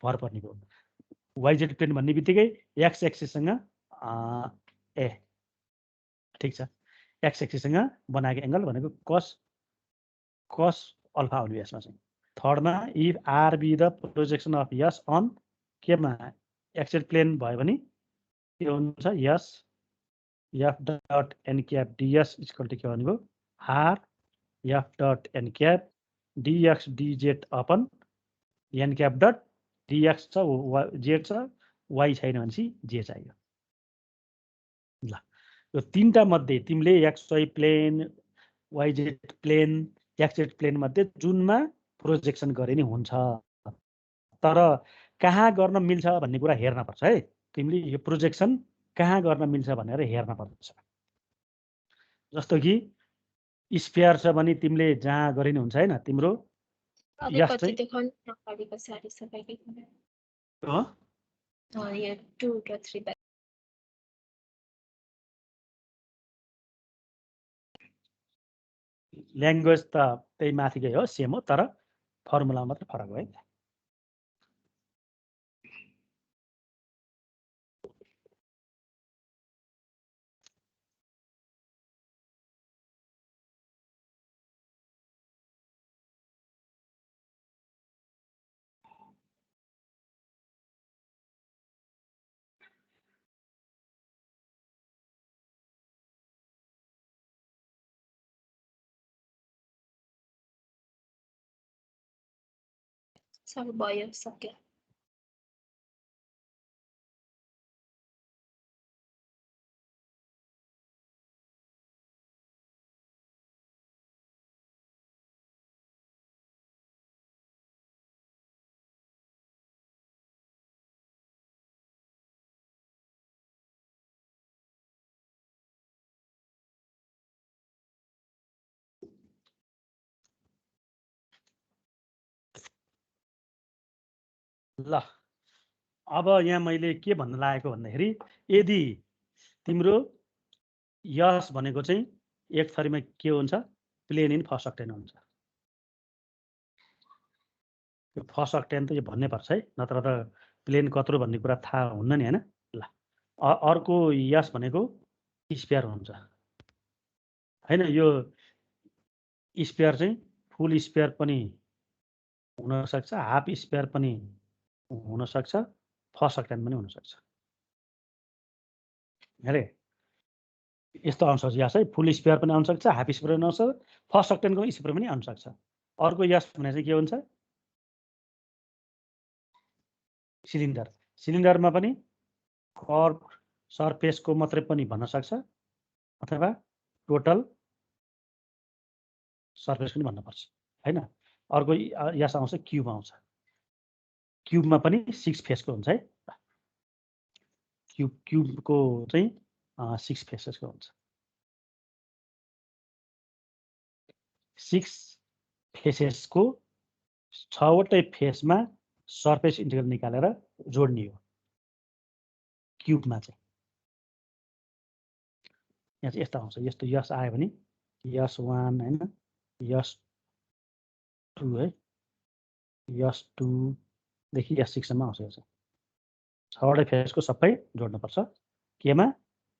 S1: भर पर्ने भयो वाइजेड प्लेन भन्ने बित्तिकै एक्स एक्सिससँग ए ठिक छ एक्स एक्सिससँग बनाएको एङ्गल भनेको कस अल्फा आउने यसमा चाहिँ थर्डमा if R be the projection of yes on केमा एक्सेल प्लेन भयो भने के हुन्छ यस F dot an cap DS equal to के भन्नुभयो R F dot an cap DX DZ upon an cap dot DX छ जेड छ वाइ छैन भनेपछि जे चाहियो ल यो तीनटा मध्ये तिमीले XY plane YZ plane XZ plane मध्ये जुनमा प्रोजेक्सन गरे नि हुन्छ तर कहाँ गर्न मिल्छ भन्ने कुरा हेर्न पर्छ है तिमीले यो प्रोजेक्सन कहाँ गर्न मिल्छ भनेर हेर्न पर्छ जस्तो कि स्फियर छ भने तिमीले जहाँ गरे नि हुन्छ हैन तिम्रो यस चाहिँ ल्याङ्ग्वेज त त्यही माथिकै हो सेम हो तर फर्मुला मात्र फरक हो है
S3: सर भयो सक्यो
S1: ल अब यहाँ मैले के भन्न लागेको भन्दाखेरि यदि तिम्रो यस भनेको चाहिँ एक थरीमा के हुन्छ प्लेन इन फर्स्ट अक्टेन हुन्छ यो फर्स्ट अक्टेन त यो भन्नै पर्छ है नत्र त प्लेन कत्रो भन्ने कुरा थाहा हुन्न नि हैन ल अर्को यस भनेको स्पेयर हुन्छ हैन यो स्पेयर चाहिँ फुल स्पेयर पनि हुन सक्छ हाफ स्पेयर पनि हुन सक्छ फर्स्ट अक्टेन पनि हुन सक्छ अरे यस्तो आउन सक्छ यस है फुल स्पेयर पनि आउन सक्छ हाफ स्पेयर पनि आउन सक्छ फर्स्ट अक्टेनको स्पेयर पनि आउन सक्छ अर्को यस भने चाहिँ के हुन्छ सिलिन्डर सिलिन्डरमा पनि कर्भ सर्फेसको मात्रै पनि भन्न सक्छ अथवा टोटल सर्फेस पनि भन्न पर्छ हैन अर्को यस आउँछ क्युब आउँछ क्युबमा पनि 6 फेसको हुन्छ है क्युबको चाहिँ 6 फेसेसको हुन्छ 6 फेसेसको 6 वटै फेसमा सर्फेस इन्टिग्रल निकालेर जोड्ने हो क्युबमा चाहिँ यहाँ चाहिँ यस्तो आउँछ यस्तो यस आयो भने यस 1 हैन यस 2 है यस 2 देखि यस 6 सम्म आउँछ यो चाहिँ 6 वटै फेसको सबै जोड्नुपर्छ केमा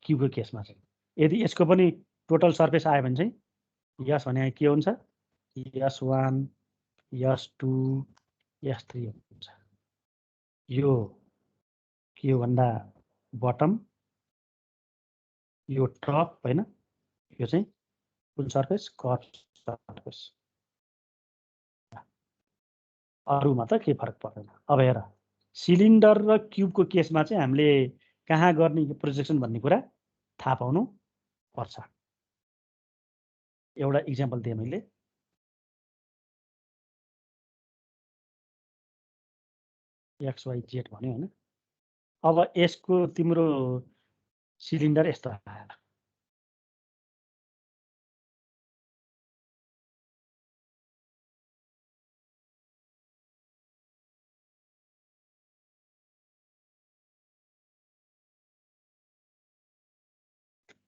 S1: क्युबको केसमा चाहिँ यदि यसको पनि टोटल सर्फेस आयो भने चाहिँ यस भने के हुन्छ यस 1 यस 2 यस 3 हुन्छ यो के भन्दा बटम यो टप हैन यो चाहिँ कुन सर्फेस कर्भ सर्फेस अरुमा त के फरक पर्दैन अब हेर सिलिन्डर र क्युबको केसमा चाहिँ हामीले कहाँ गर्ने प्रोजेक्सन भन्ने कुरा थाहा पाउनु पर्छ एउटा इक्जाम्पल दिएँ मैले XYZ भन्यो हैन। अब यसको तिम्रो सिलिन्डर यस्तो आयो।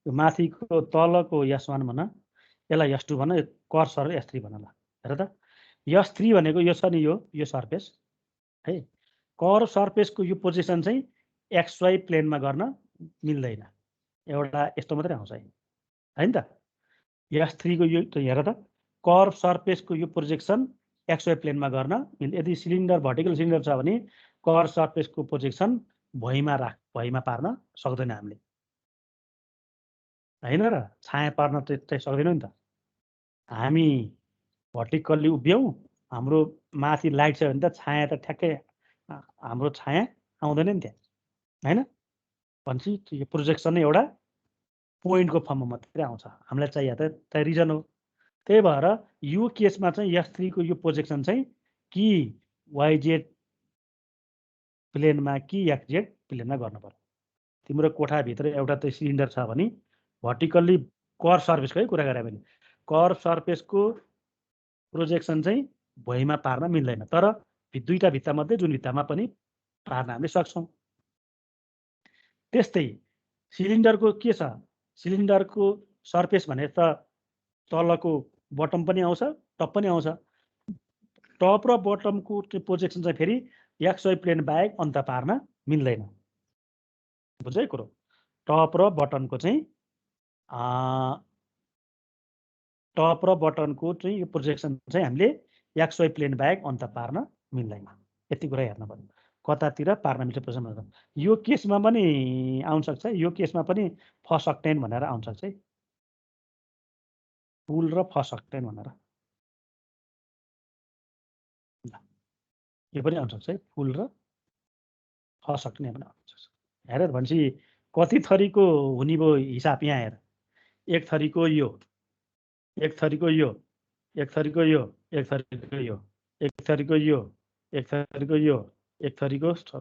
S1: माथिको तलको S1 भन, यसलाई S2 भन, कर्सर S3 भन ल। हेर त S3 भनेको यो छ नि, यो सर्फेस है। कर्व सर्फेसको यो पोजिसन चाहिँ XY प्लेनमा गर्न मिल्दैन, एउटा यस्तो मात्रै आउँछ हैन त। S3 को यो हेर त, कर्व सर्फेसको यो प्रोजेक्सन XY प्लेनमा गर्न मिल्दैन। यदि सिलिन्डर भर्टिकल सिलिन्डर छ भने कर्व सर्फेसको प्रोजेक्सन भुइँमा पार्न सक्दैन हामीले हैन र। छाया पार्न चाहिँ सक्दैनौँ नि त। हामी भर्टिकल्ली उभियौँ, हाम्रो माथि लाइट छ भने त छाया त ठ्याक्कै हाम्रो छाया आउँदैन नि त्यहाँ हैन। भनेपछि यो प्रोजेक्सन नै एउटा पोइन्टको फर्ममा मात्रै आउँछ। हामीलाई चाहिएको त रिजन हो। त्यही भएर यो केसमा चाहिँ S3 को यो प्रोजेक्सन चाहिँ कि YZ प्लेनमा कि XZ प्लेनमा गर्नु पर्यो। तिम्रो कोठाभित्र एउटा त सिलिन्डर छ भने भर्टिकल्ली कर्व सर्फेसको है कुरा गरे भने कर्व सर्फेसको प्रोजेक्सन चाहिँ भुइँमा पार्न मिल्दैन। तर दुईटा भित्ता मध्ये जुन भित्तामा पनि पार्न हामीले सक्छौँ। त्यस्तै सिलिन्डरको के छ, सिलिन्डरको सर्फेस भने त तलको बटम पनि आउँछ, टप पनि आउँछ। टप र बटमको प्रोजेक्सन चाहिँ फेरि XY प्लेन बाहेक अन्त पार्न मिल्दैन। बुझ्यो है कुरो। टप र बटनको चाहिँ टप र बटनको चाहिँ यो प्रोजेक्सन चाहिँ हामीले XY प्लेन बाहेक अन्त पार्न मिल्दैन। यति कुरा हेर्नु पर्यो। कतातिर पार्न मिल्छ प्रोजेक्सन। यो केसमा पनि आउन सक्छ, यो केसमा पनि फर्स्ट अक्टेन भनेर आउन सक्छ है। फुल र फर्स्ट अक्टेन भनेर यो पनि आउन सक्छ है। फुल र फर्स्ट अक्टेन पनि आउन सक्छ। हेर भनेपछि कति थरीको हुने भयो हिसाब यहाँ हेर। एक थरीको यो, एक थरीको यो, एक थरीको यो, एक थरीको यो, एक थरीको यो, एक थरीको यो, एक थरीको यो,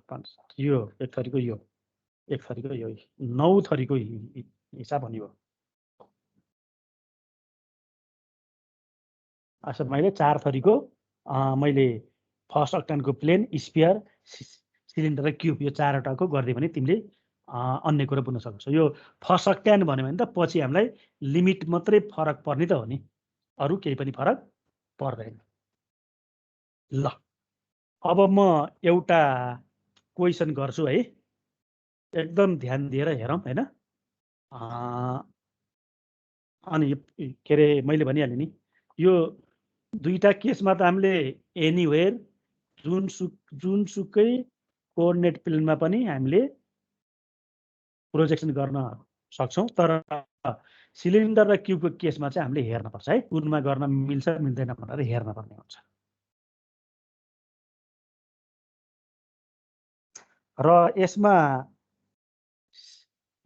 S1: एक थरीको यो, एक थरीको यो, 9 थरीको हिसाब हुने भयो। अच्छा, मैले 4 थरीको मैले फर्स्ट अक्टेनको प्लेन, स्पियर, सिलिन्डर र क्युब यो 4वटाको गरिदियो भने तिमीले अन्य कुरा बुझ्न सक्छौ। यो फर्स्ट अक्टेन भन्यो भने त पछि हामीलाई लिमिट मात्रै फरक पर्ने त हो नि, अरू केही पनि फरक पर्दैन। ल अब म एउटा क्वेसन गर्छु है, एकदम ध्यान दिएर हेरौँ हैन। अनि के अरे मैले भनिहालेँ नि, यो दुईटा केसमा त हामीले एनीवेयर जुनसुकै कोअर्डिनेट प्लेनमा पनि हामीले प्रोजेक्सन गर्न सक्छौँ। तर सिलिन्डर र क्युबको केसमा चाहिँ हामीले हेर्नुपर्छ है, कुनमा गर्न मिल्छ मिल्दैन भनेर हेर्नुपर्ने हुन्छ। र यसमा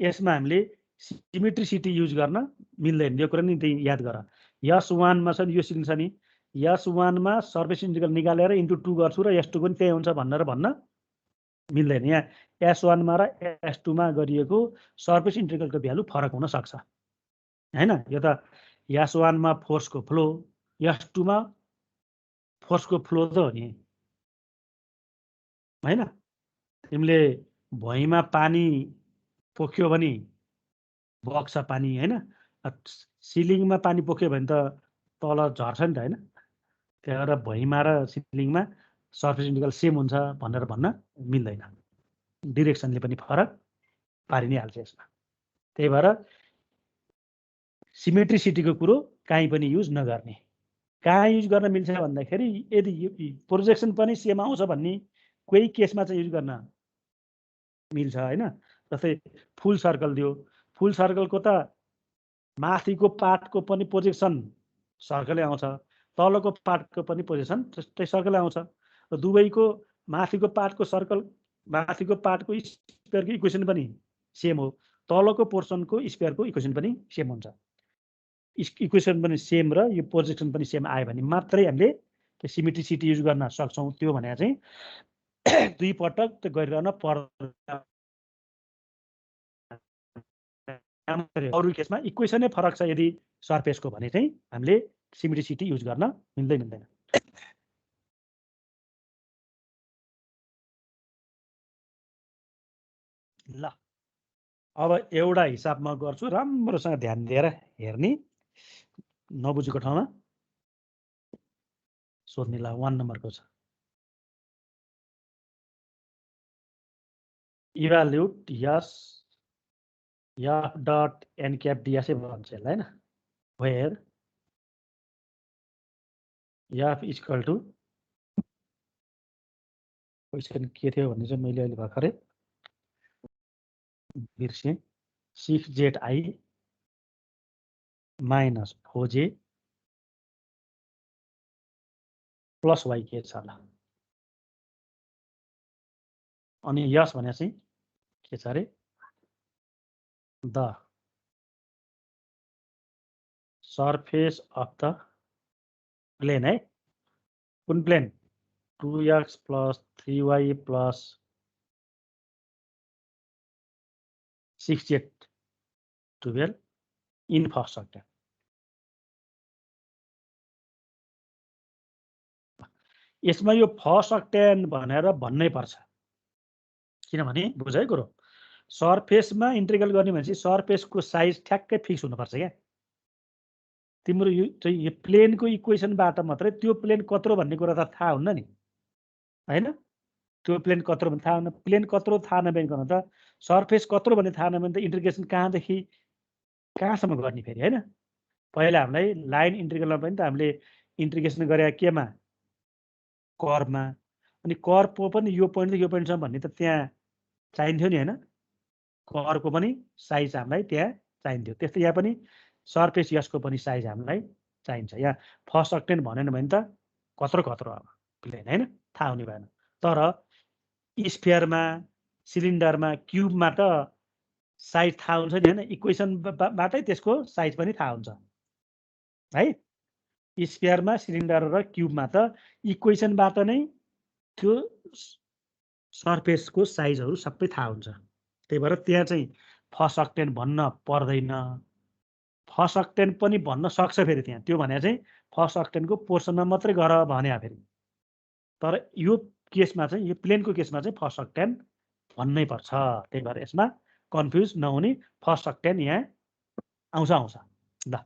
S1: हामीले सिमेट्रिसिटी युज गर्न मिल्दैन। यो कुरा नि त्यही याद गर। S1 मा छ नि यो सिलिन्डर छ नि, S1 मा सर्फेस इन्टिग्रल निकालेर इन्टु 2 गर्छु र S2 पनि त्यही हुन्छ भनेर भन्न मिल्दैन। यहाँ S1 मा र S2 मा गरिएको सर्फेस इन्टिग्रलको भ्यालु फरक हुन सक्छ हैन। यो त S1 मा फोर्सको फ्लो, S2 मा फोर्सको फ्लो त हो नि हैन। तिमीले भुइँमा पानी पोख्यो भने बग्छ पानी हैन, सिलिङमा पानी पोख्यो भने त तल झर्छ नि त हैन। त्यही भएर भुइँमा र सिलिङमा सर्फेस इन्टिग्रल सेम हुन्छ भनेर भन्न मिल्दैन। डिरेक्सनले पनि फरक पारि नै हाल्छ यसमा। त्यही भएर सिमेट्रिसिटीको कुरो कहीँ पनि युज नगर्ने। कहाँ युज गर्न मिल्छ भन्दाखेरि यदि प्रोजेक्सन पनि सेम आउँछ भन्ने कोही केसमा चाहिँ युज गर्न मिल्छ हैन। जस्तै फुल सर्कल दियो, फुल सर्कलको त माथिको पार्टको पनि प्रोजेक्सन सर्कलै आउँछ, तलको पार्टको पनि पोजिसन त्यस्तै सर्कल आउँछ। र दुवैको माथिको पार्टको सर्कल, माथिको पार्टको स्क्वायरको इक्वेसन पनि सेम हो, तलको पोर्सनको स्क्वायरको इक्वेसन पनि सेम हुन्छ। इक्वेसन पनि सेम र यो प्रोजेक्सन पनि सेम आयो भने मात्रै हामीले त्यो सिमेट्रिसिटी युज गर्न सक्छौँ। त्यो भनेर चाहिँ दुई पटक त्यो गरिरहन पर्दैन। अरू केसमा इक्वेसनै फरक छ यदि सरफेसको भने चाहिँ हामीले सिमेट्रिसिटी युज गर्न मिल्दैन। ल अब एउटा हिसाब म गर्छु, राम्रोसँग ध्यान दिएर हेर्ने, नबुझेको ठाउँमा सोध्ने। ल 1 नम्बरको छ, इभ्यालुएट यस एफ डट एन क्याप डिएसए भन्छ यसलाई हैन, where f equal to question के थियो भन्ने चाहिँ मैले अहिले भर्खरै बिर्सेँ, 6ZI minus 4J plus y के छ ल। अनि यस भने चाहिँ के छ अरे, the surface of the plane है, कुन plane, 2x plus 3y plus 6z 12 in first sector. यसमा यो फर्स्ट सेक्टर भनेर भन्नै पर्छ, किनभने बुझ है कुरो, सरफेसमा इन्टिग्रल गर्ने भनेपछि सरफेसको साइज ठ्याक्कै फिक्स हुनुपर्छ क्या। तिम्रो यो चाहिँ यो प्लेनको इक्वेसनबाट मात्रै त्यो प्लेन कत्रो भन्ने कुरा त थाहा हुन्न नि हैन। त्यो प्लेन कत्रो भन्ने थाहा हुन्न, प्लेन कत्रो थाहा नभइकन त सरफेस कत्रो भन्ने थाहा नभए त इन्टिग्रेसन कहाँदेखि कहाँसम्म गर्ने फेरि हैन। पहिला हामीलाई लाइन इन्टिग्रलमा पनि त हामीले इन्टिग्रेसन गरे केमा, कर्वमा, अनि कर्वको पनि यो पोइन्ट यो पोइन्टसम्म भन्ने त त्यहाँ चाहिन्थ्यो नि हैन, कर्वको पनि साइज हामीलाई त्यहाँ चाहिन्थ्यो। त्यस्तै यहाँ पनि सरफेस यसको पनि साइज हामीलाई चाहिन्छ। यहाँ फर्स्ट सेक्टेन्ट भनेन भने त कत्रो अब प्लेन हैन, थाहा हुने भएन। तर स्फियरमा, सिलिन्डरमा, क्युबमा त साइज थाहा हुन्छ नि हैन, इक्वेसनबाटै त्यसको साइज पनि थाहा हुन्छ है। स्फियरमा, सिलिन्डर र क्युबमा त इक्वेसनबाट नै त्यो सरफेसको साइजहरू सबै थाहा हुन्छ। त्यही भएर त्यहाँ चाहिँ फर्स्ट सेक्टेन्ट भन्न पर्दैन। फर्स्ट सेक्टेन्ट पनि भन्न सक्छ फेरि त्यहाँ, त्यो भने चाहिँ फर्स्ट सेक्टेन्टको पोर्सनमा मात्रै गर भने फेरि। तर यो केसमा चाहिँ, यो प्लेनको केसमा चाहिँ फर्स्ट सेक्टेन्ट भन्नै पर्छ। त्यही भएर यसमा कन्फ्युज नहुने, फर्स्ट सेक्टेन्ट यहाँ आउँछ। ल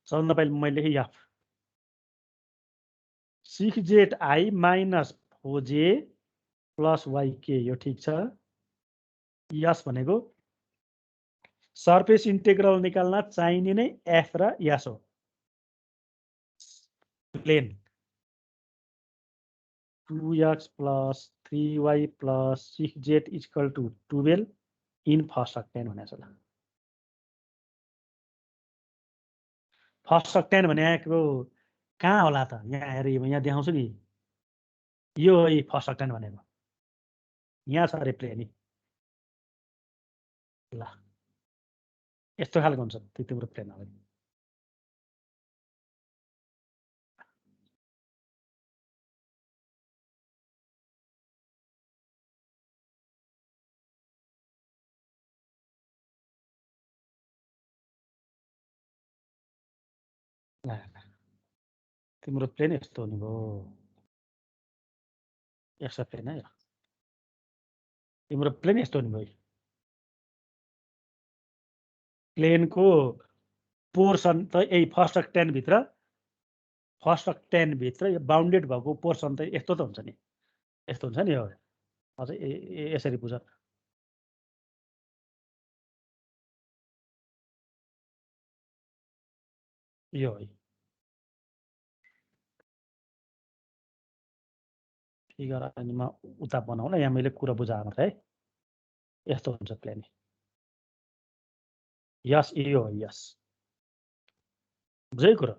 S1: सबभन्दा पहिले मैले लेखेँ F 6ZI minus 4J plus YK, यो ठिक छ। यस भनेको सरफेस इन्टिग्रल निकाल्न चाहिने नै एफ र यस हो। Plane 2x plus 3y plus 6z equal to 12 in first octant भनेको छ। फर्स्ट सेक्टेन्ट भनेको कहाँ होला त, यहाँ हेर, यहाँ देखाउँछु नि, यो हो फर्स्ट सेक्टेन्ट भनेको, यहाँ छ अरे प्लेन। ल यस्तो खालको हुन्छ तिम्रो प्लेन हो। तिम्रो प्लेन यस्तो हुने भयो, यस्तो प्लेन है, तिम्रो प्लेन यस्तो हुने भयो। प्लेनको पोर्सन त यही फर्स्ट सेक्टेन्ट भित्र बााउन्डेड भएको पोर्सन त यस्तो त हुन्छ नि, यस्तो हुन्छ नि। अझ यसरी बुझ, यो है फिगर। अनि म उता बनाउला, यहाँ मैले कुरा बुझाएको मात्रै है। यस्तो हुन्छ प्लेन, यस यो हो, यस बुझै कुरो।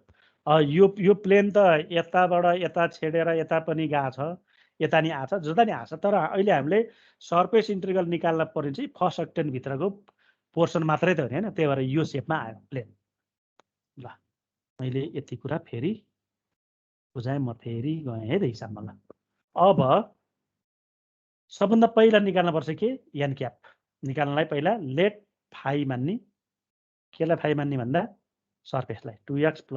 S1: यो प्लेन त यताबाट यता छेडेर यता पनि गएको छ, यता नि आछ, जता नि आछ। तर अहिले हामीले सरफेस इन्टिग्रल निकाल्न पर्ने चाहिँ फर्स्ट सेक्टेन्ट भित्रको पोर्सन मात्रै त हो नि हैन। त्यही भएर यो सेपमा आयो प्लेन। ल मैले यति कुरा फेरि बुझाएँ, म फेरि गएँ है त हिसाबमा। ल अब सबभन्दा पहिला निकाल्नुपर्छ के एन क्याप निकाल्नलाई पहिला लेट फाइ मान्ने केलाई फाइ मान्ने भन्दा सर्फेसलाई 2x +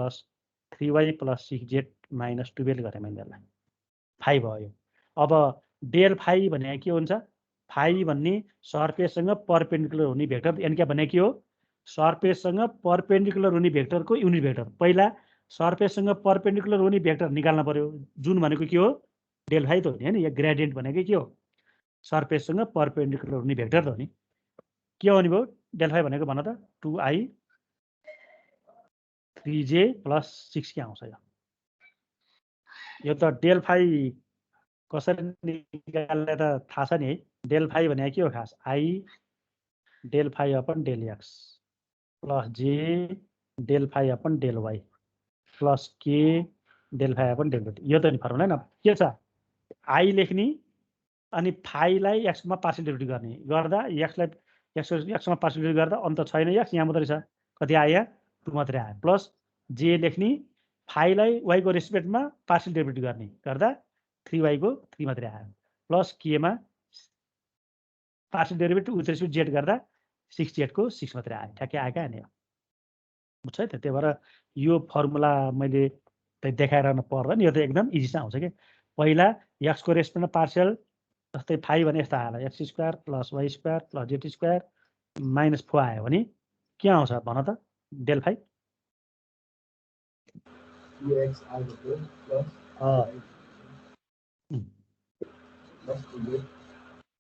S1: 3y + 6z - 12 गरेँ मैले यसलाई फाइ भयो। अब डेल फाइ भने के हुन्छ फाइ भन्ने सर्फेससँग परपेन्डिकुलर हुने भेक्टर एन क्याप भने के हो सर्फेससँग परपेन्डिकुलर हुने भेक्टरको युनिट भेक्टर पहिला सर्फेससँग परपेन्डिकुलर हुने भेक्टर निकाल्न पर्यो जुन भनेको के हो डेल फाइ त हो नि हैन यो ग्रेडियन्ट भनेको के हो सर्फेससँग परपेन्डिकुलर हुने भेक्टर त हो नि के हो नि भयो डेल फाइ भनेको भन त 2i 3j + 6 के आउँछ यो त डेल फाइ कसरी निकाल्ने त थाहा छ नि है डेल फाइ भनेको के हो खास i del phi upon del x + j del phi upon del y + k del phi upon del z यो त नि फर्मुला हैन के छ i लेख्ने अनि फाइलाई x मा पार्शियल डेरिभेटिभ गर्ने गर्दा x लाई x मा पार्शियल डेरिभेटिभ गर्दा अन्त छैन x यहाँ मात्रै छ कति आयो 2 मात्रै आयो प्लस j लेख्ने फाइलाई y को रेस्पेक्टमा पार्शियल डेरिभेटिभ गर्ने गर्दा 3y को 3 मात्रै आयो प्लस k मा partial derivative with respect z गर्दा 6z को 6 मात्रै आयो ठ्याक्कै आयो क्या नि बुझ्छ है त त्यही भएर यो फर्मुला मैले देखाइरहन पर्दैन यो त एकदम इजी आउँछ के पहिला x को रेस्पेक्टमा पार्शियल जस्तै फाइ भने यस्तो आयो x² + y² + z² - 4 आयो भने के आउँछ भन त डेल फाइ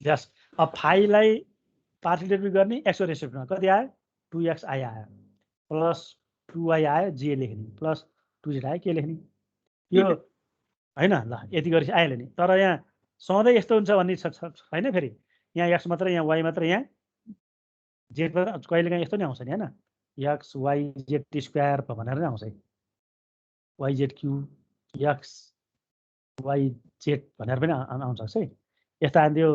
S1: यस अब फाइलाई पार्शियल डेरिभेटिभ गर्ने x को रेस्पेक्टमा कति आयो 2xi आयो प्लस 2y आयो j लेख्ने प्लस 2z आयो के लेख्ने यो हैन ल यति गरेपछि आइहाल्यो नि तर यहाँ सधैँ यस्तो हुन्छ भन्ने छैन फेरि यहाँ x मात्रै यहाँ y मात्रै यहाँ z कहिलेकाहीँ यस्तो नि आउँछ नि हैन x y z² भनेर नै आउँछ yz³ x y z भनेर पनि आउँछ है यस्तो आयो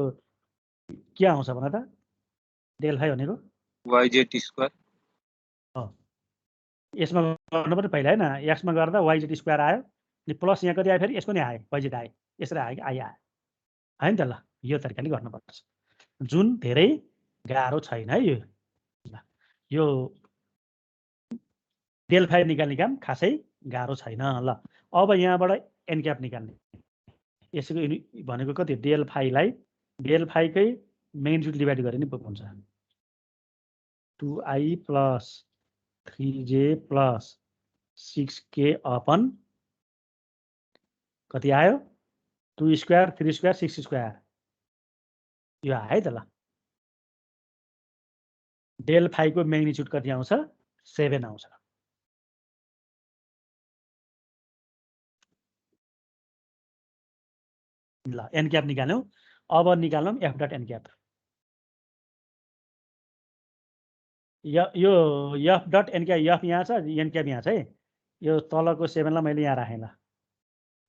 S1: के आउँछ भन त डेल फाइ भनेको
S3: yz²
S1: यसमा गर्नु पनि पहिला हैन x मा गर्दा yz² आयो अनि प्लस यहाँ कति आयो फेरि यसको नि आयो yz आयो यसरी आयो कि आयो हैन त ल यो तरिकाले गर्नुपर्छ जुन धेरै गाह्रो छैन है यो डेल फाइ निकाल्ने काम खासै गाह्रो छैन ल अब यहाँबाट एन क्याप निकाल्ने यसको भनेको कति डेल फाइकै म्याग्निट्युड डिभाइड गरे नि हुन्छ 2i + 3j + 6k अपन कति आयो 2² 3² 6² यो आयो है त ल डेल फाइको म्याग्निट्युड कति आउँछ 7 आउँछ ल एन क्याप निकाल्यौँ अब निकाल्यौँ एफ डट एन क्याप यो f dot an cap f यहाँ छ एन क्याप यहाँ छ है यो तलको 7 लाई मैले यहाँ राखेँ ल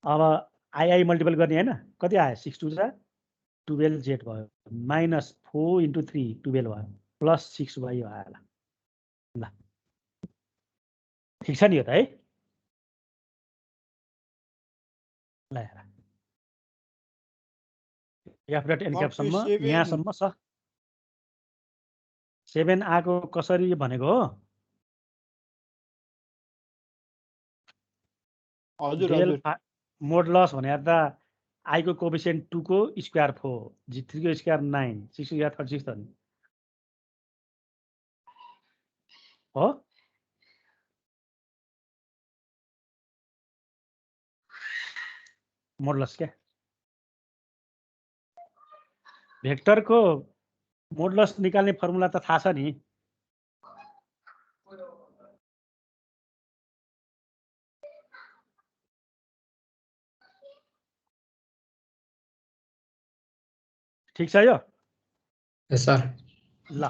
S1: अब आई मल्टिपल गर्ने हैन कति आयो 6 2 जा 12z भयो -4 × 3 12 भयो प्लस 6y आयो ल ठिक छ नि यो त है ल हेर एफ डट एन क्यापसम्म यहाँसम्म छ 7 आएको कसरी भनेको हो
S2: हजुर
S1: मोडलस भनेर त आई को कोएफिसिएन्ट 2 को स्क्वायर 4 3 को स्क्वायर 9 6 को स्क्वायर 36 त नि हो मोडलस क्या भेक्टरको मोडलस निकाल्ने फर्मुला त थाहा छ नि ठीक छ यो
S4: यस सर
S1: ल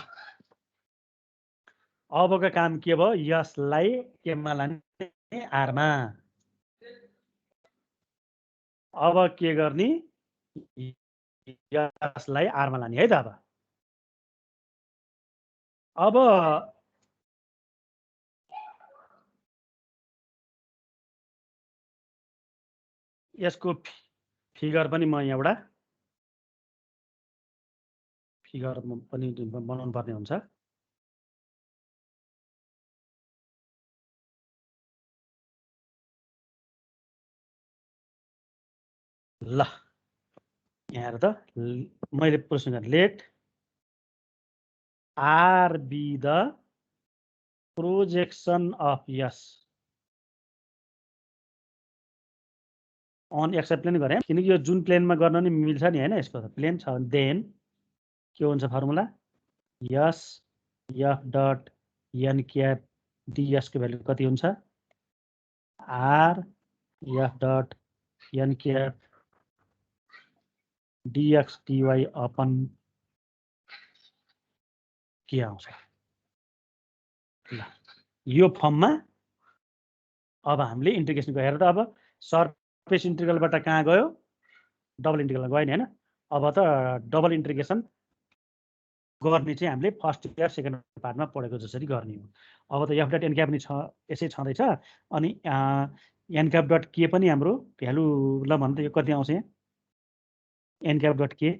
S1: अबको काम के भयो यसलाई केमा लाने आरमा अब के गर्ने यसलाई आरमा लाने है त अब यसको फिगर पनि म यहाँबाट फिगर पनि बनाउनु पर्ने हुन्छ। ल यहाँ हेर त मैले प्रश्न गरेँ let R be the projection of yes on x plane गरेँ किनकि यो जुन प्लेनमा गर्न नि मिल्छ नि होइन यसको त प्लेन छ देन के हुन्छ formula S F dot an cap डिएसको भ्यालु कति हुन्छ R F dot an cap d x dy upon के आउँछ ल यो फर्ममा अब हामीले इन्टिग्रेसन गरेर त अब सरफेस इन्टिग्रलबाट कहाँ गयो डबल इन्टिग्रल गयो नि होइन अब त डबल इन्टिग्रेसन गर्ने चाहिँ हामीले फर्स्ट इयर सेकेन्ड पार्टमा पढेको जसरी गर्ने हो अब त एफ डट एनक्याप पनि छ यसै छँदैछ अनि एनक्याप डट के पनि हाम्रो भ्यालु ल भन्नु त यो कति आउँछ यहाँ एनक्याप डट के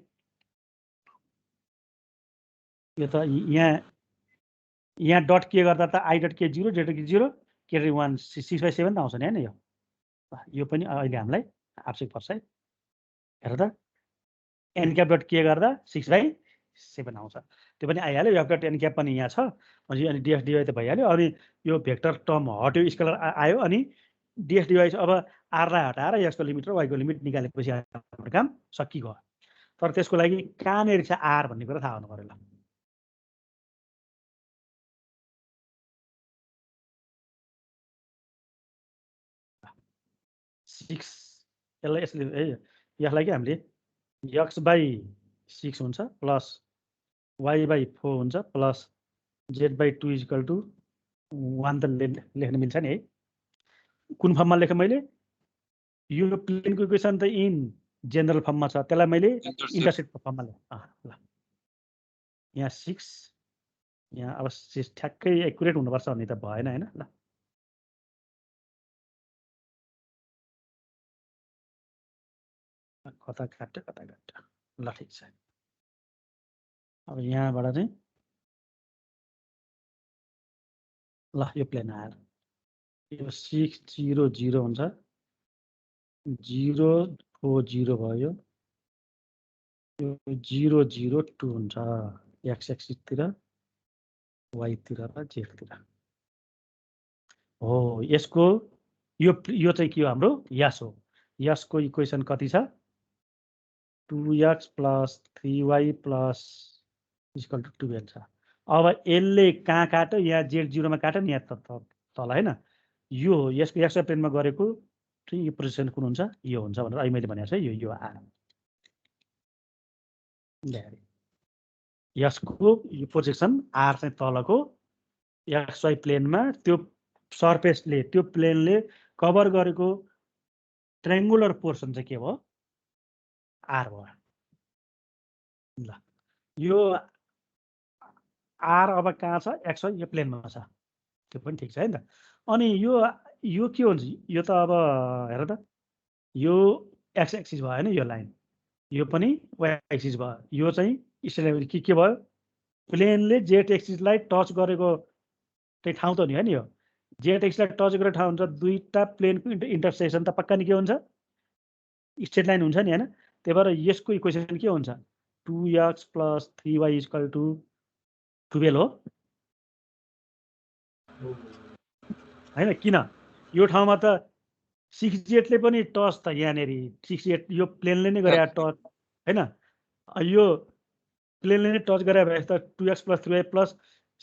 S1: यो त यहाँ डट के गर्दा त आई डट के 0 जेड के 0 के 1 6/7 त आउँछ नि होइन यो पनि अहिले हामीलाई आवश्यक पर्छ है हेर त एनक्याप डट के गर्दा 6/7 आउँछ त्यो पनि आइहाल्यो एफ डट एनक्याप पनि यहाँ छ अनि डिएक्स डिवाई त भइहाल्यो अनि यो भेक्टर टर्म हट्यो स्केलर आयो अनि डिएक्स डिवाई अब आरलाई हटाएर यसको लिमिट र वाइको लिमिट निकालेपछि हाम्रो काम सकिगयो तर त्यसको लागि कहाँनिर छ आर भन्ने कुरा थाहा हुनु पर्यो ल 6 यसलाई के हामीले x/6 हुन्छ प्लस y/4 हुन्छ प्लस z/2 = 1 त लेख्न मिल्छ नि है कुन फर्ममा लेखेँ मैले यो प्लेनको इक्वेसन त इन जेनरल फर्ममा छ त्यसलाई मैले इन्टरसेप्ट फर्ममा लेखेँ ल यहाँ 6 यहाँ अब ठ्याक्कै एक्युरेट हुनुपर्छ भन्ने त भएन होइन ल कता काट्यो ल ठिक छ अब यहाँबाट चाहिँ ल यो प्लेन आएर यो 6 0 0 हुन्छ 0 4 0 भयो यो 0 0 2 हुन्छ एक्स एक्सिसतिर वाइतिर र जेडतिर हो यसको यो चाहिँ के हो हाम्रो यस हो यसको इक्वेसन कति छ 2x + 3y + = 12 छ अब यसले कहाँ काट्यो यहाँ z0 मा काट्यो नि यहाँ तल हैन यो हो यसको एक्स प्लेनमा गरेको चाहिँ यो पोजिसन कुन हुन्छ यो हुन्छ भनेर अहिले मैले भनेको छु यो आर यसको यो प्रोजेक्सन आर चाहिँ तलको एक्सवाई प्लेनमा त्यो सर्फेसले त्यो प्लेनले कभर गरेको ट्रायंगुलर पोर्सन चाहिँ के भयो आर भयो ल यो आर अब कहाँ छ एक्सवाई यो प्लेनमा छ त्यो पनि ठिक छ है त अनि यो के हुन्छ यो त अब हेर त यो एक्स एक्सिस भयो हैन यो लाइन यो पनि वाइ एक्सिस भयो यो चाहिँ स्ट्रेट के भयो प्लेनले जेड एक्सिसलाई टच गरेको त्यही ठाउँ त नि हो नि यो जेड एक्सिसलाई टच गरेको ठाउँ हुन्छ दुईटा प्लेनको इन्टरसेक्सन त पक्का नि के हुन्छ स्ट्रेट लाइन हुन्छ नि हैन त्यही भएर यसको इक्वेसन के हुन्छ 2x + 3y = 12 हो हैन किन यो ठाउँमा त 6z ले पनि टच त यहाँनेरि 6z यो प्लेनले नै गरे टच हैन यो प्लेनले नै टच गरे भए त 2x + 3y +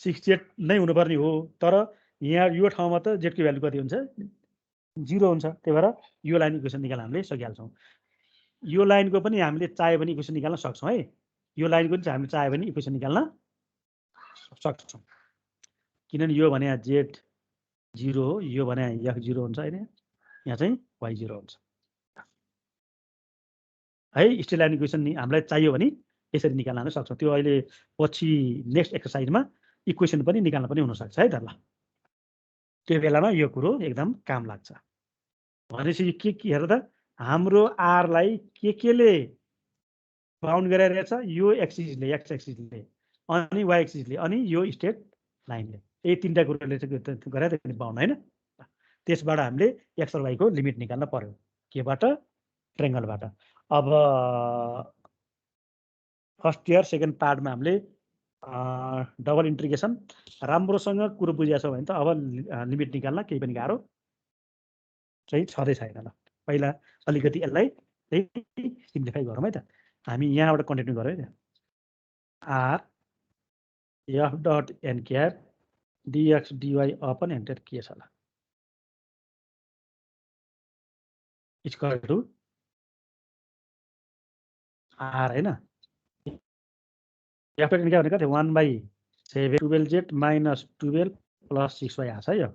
S1: 6z नै हुनुपर्ने हो तर यहाँ यो ठाउँमा त z को भ्यालु कति हुन्छ 0 हुन्छ त्यही भएर यो लाइन इक्वेसन निकाल्न हामीले सकिहाल्छौँ यो लाइनको पनि हामीले चाह्यो भने इक्वेसन निकाल्न सक्छौँ है यो लाइनको पनि हामीले चाह्यो भने इक्वेसन निकाल्न सक्छौँ किनभने यो भने z 0 हो यो भने f 0 हुन्छ हैन यहाँ चाहिँ y 0 हुन्छ है स्ट्रेट लाइन इक्वेसन हामीलाई चाहियो भने यसरी निकाल्न हामी सक्छौँ त्यो अहिले पछि नेक्स्ट एक्सरसाइजमा इक्वेसन पनि निकाल्न पनि हुन सक्छ है त ल त्यो बेलामा यो कुरो एकदम काम लाग्छ भनेपछि के हेर त हाम्रो आरलाई केले बााउन्ड गराइरहेछ यो एक्सिसले एक्स एक्सिसले अनि वाइ एक्सिसले अनि यो स्ट्रेट लाइनले यही तीनटा कुरोले चाहिँ गराइदियो बााउन्ड होइन त्यसबाट हामीले एक्स र वाइको लिमिट निकाल्न पर्यो केबाट ट्रेङ्गलबाट अब फर्स्ट इयर सेकेन्ड पार्टमा हामीले डबल इन्ट्रिग्रेसन राम्रोसँग कुरो बुझिएको छ भने त अब लिमिट निकाल्न केही पनि गाह्रो चाहिँ छँदै छैन ल पहिला अलिकति यसलाई चाहिँ सिम्प्लिफाई गरौँ है त हामी यहाँबाट कन्टिन्यू गरौँ है त R F dot n cap dx dy upon एन्टर के छ ल इक्वल टु आर होइन एफ डट एन क्यार भनेको थियो 1/7 12z माइनस 12 प्लस 6y आएको छ है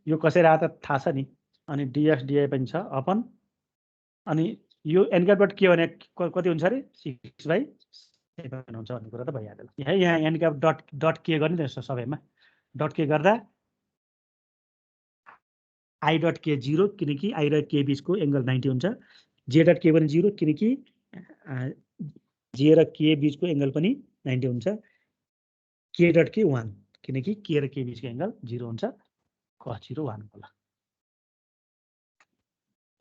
S1: यो कसरी आएको त थाहा छ नि अनि डिएक्स डिआई पनि छ अपन अनि यो एनक्यापबाट के भने कति हुन्छ अरे 6/7 हुन्छ भन्ने कुरा त भइहाल्यो है यहाँ एनक्याप डट के गर्ने त सबैमा डट के गर्दा आई डट के 0 किनकि आई र के बिचको एङ्गल 90 हुन्छ जे डट के पनि 0 किनकि जे र के बिचको एङ्गल पनि 90 हुन्छ के डट के 1 किनकि के र के बिचको एङ्गल 0 हुन्छ cos 0 1 होला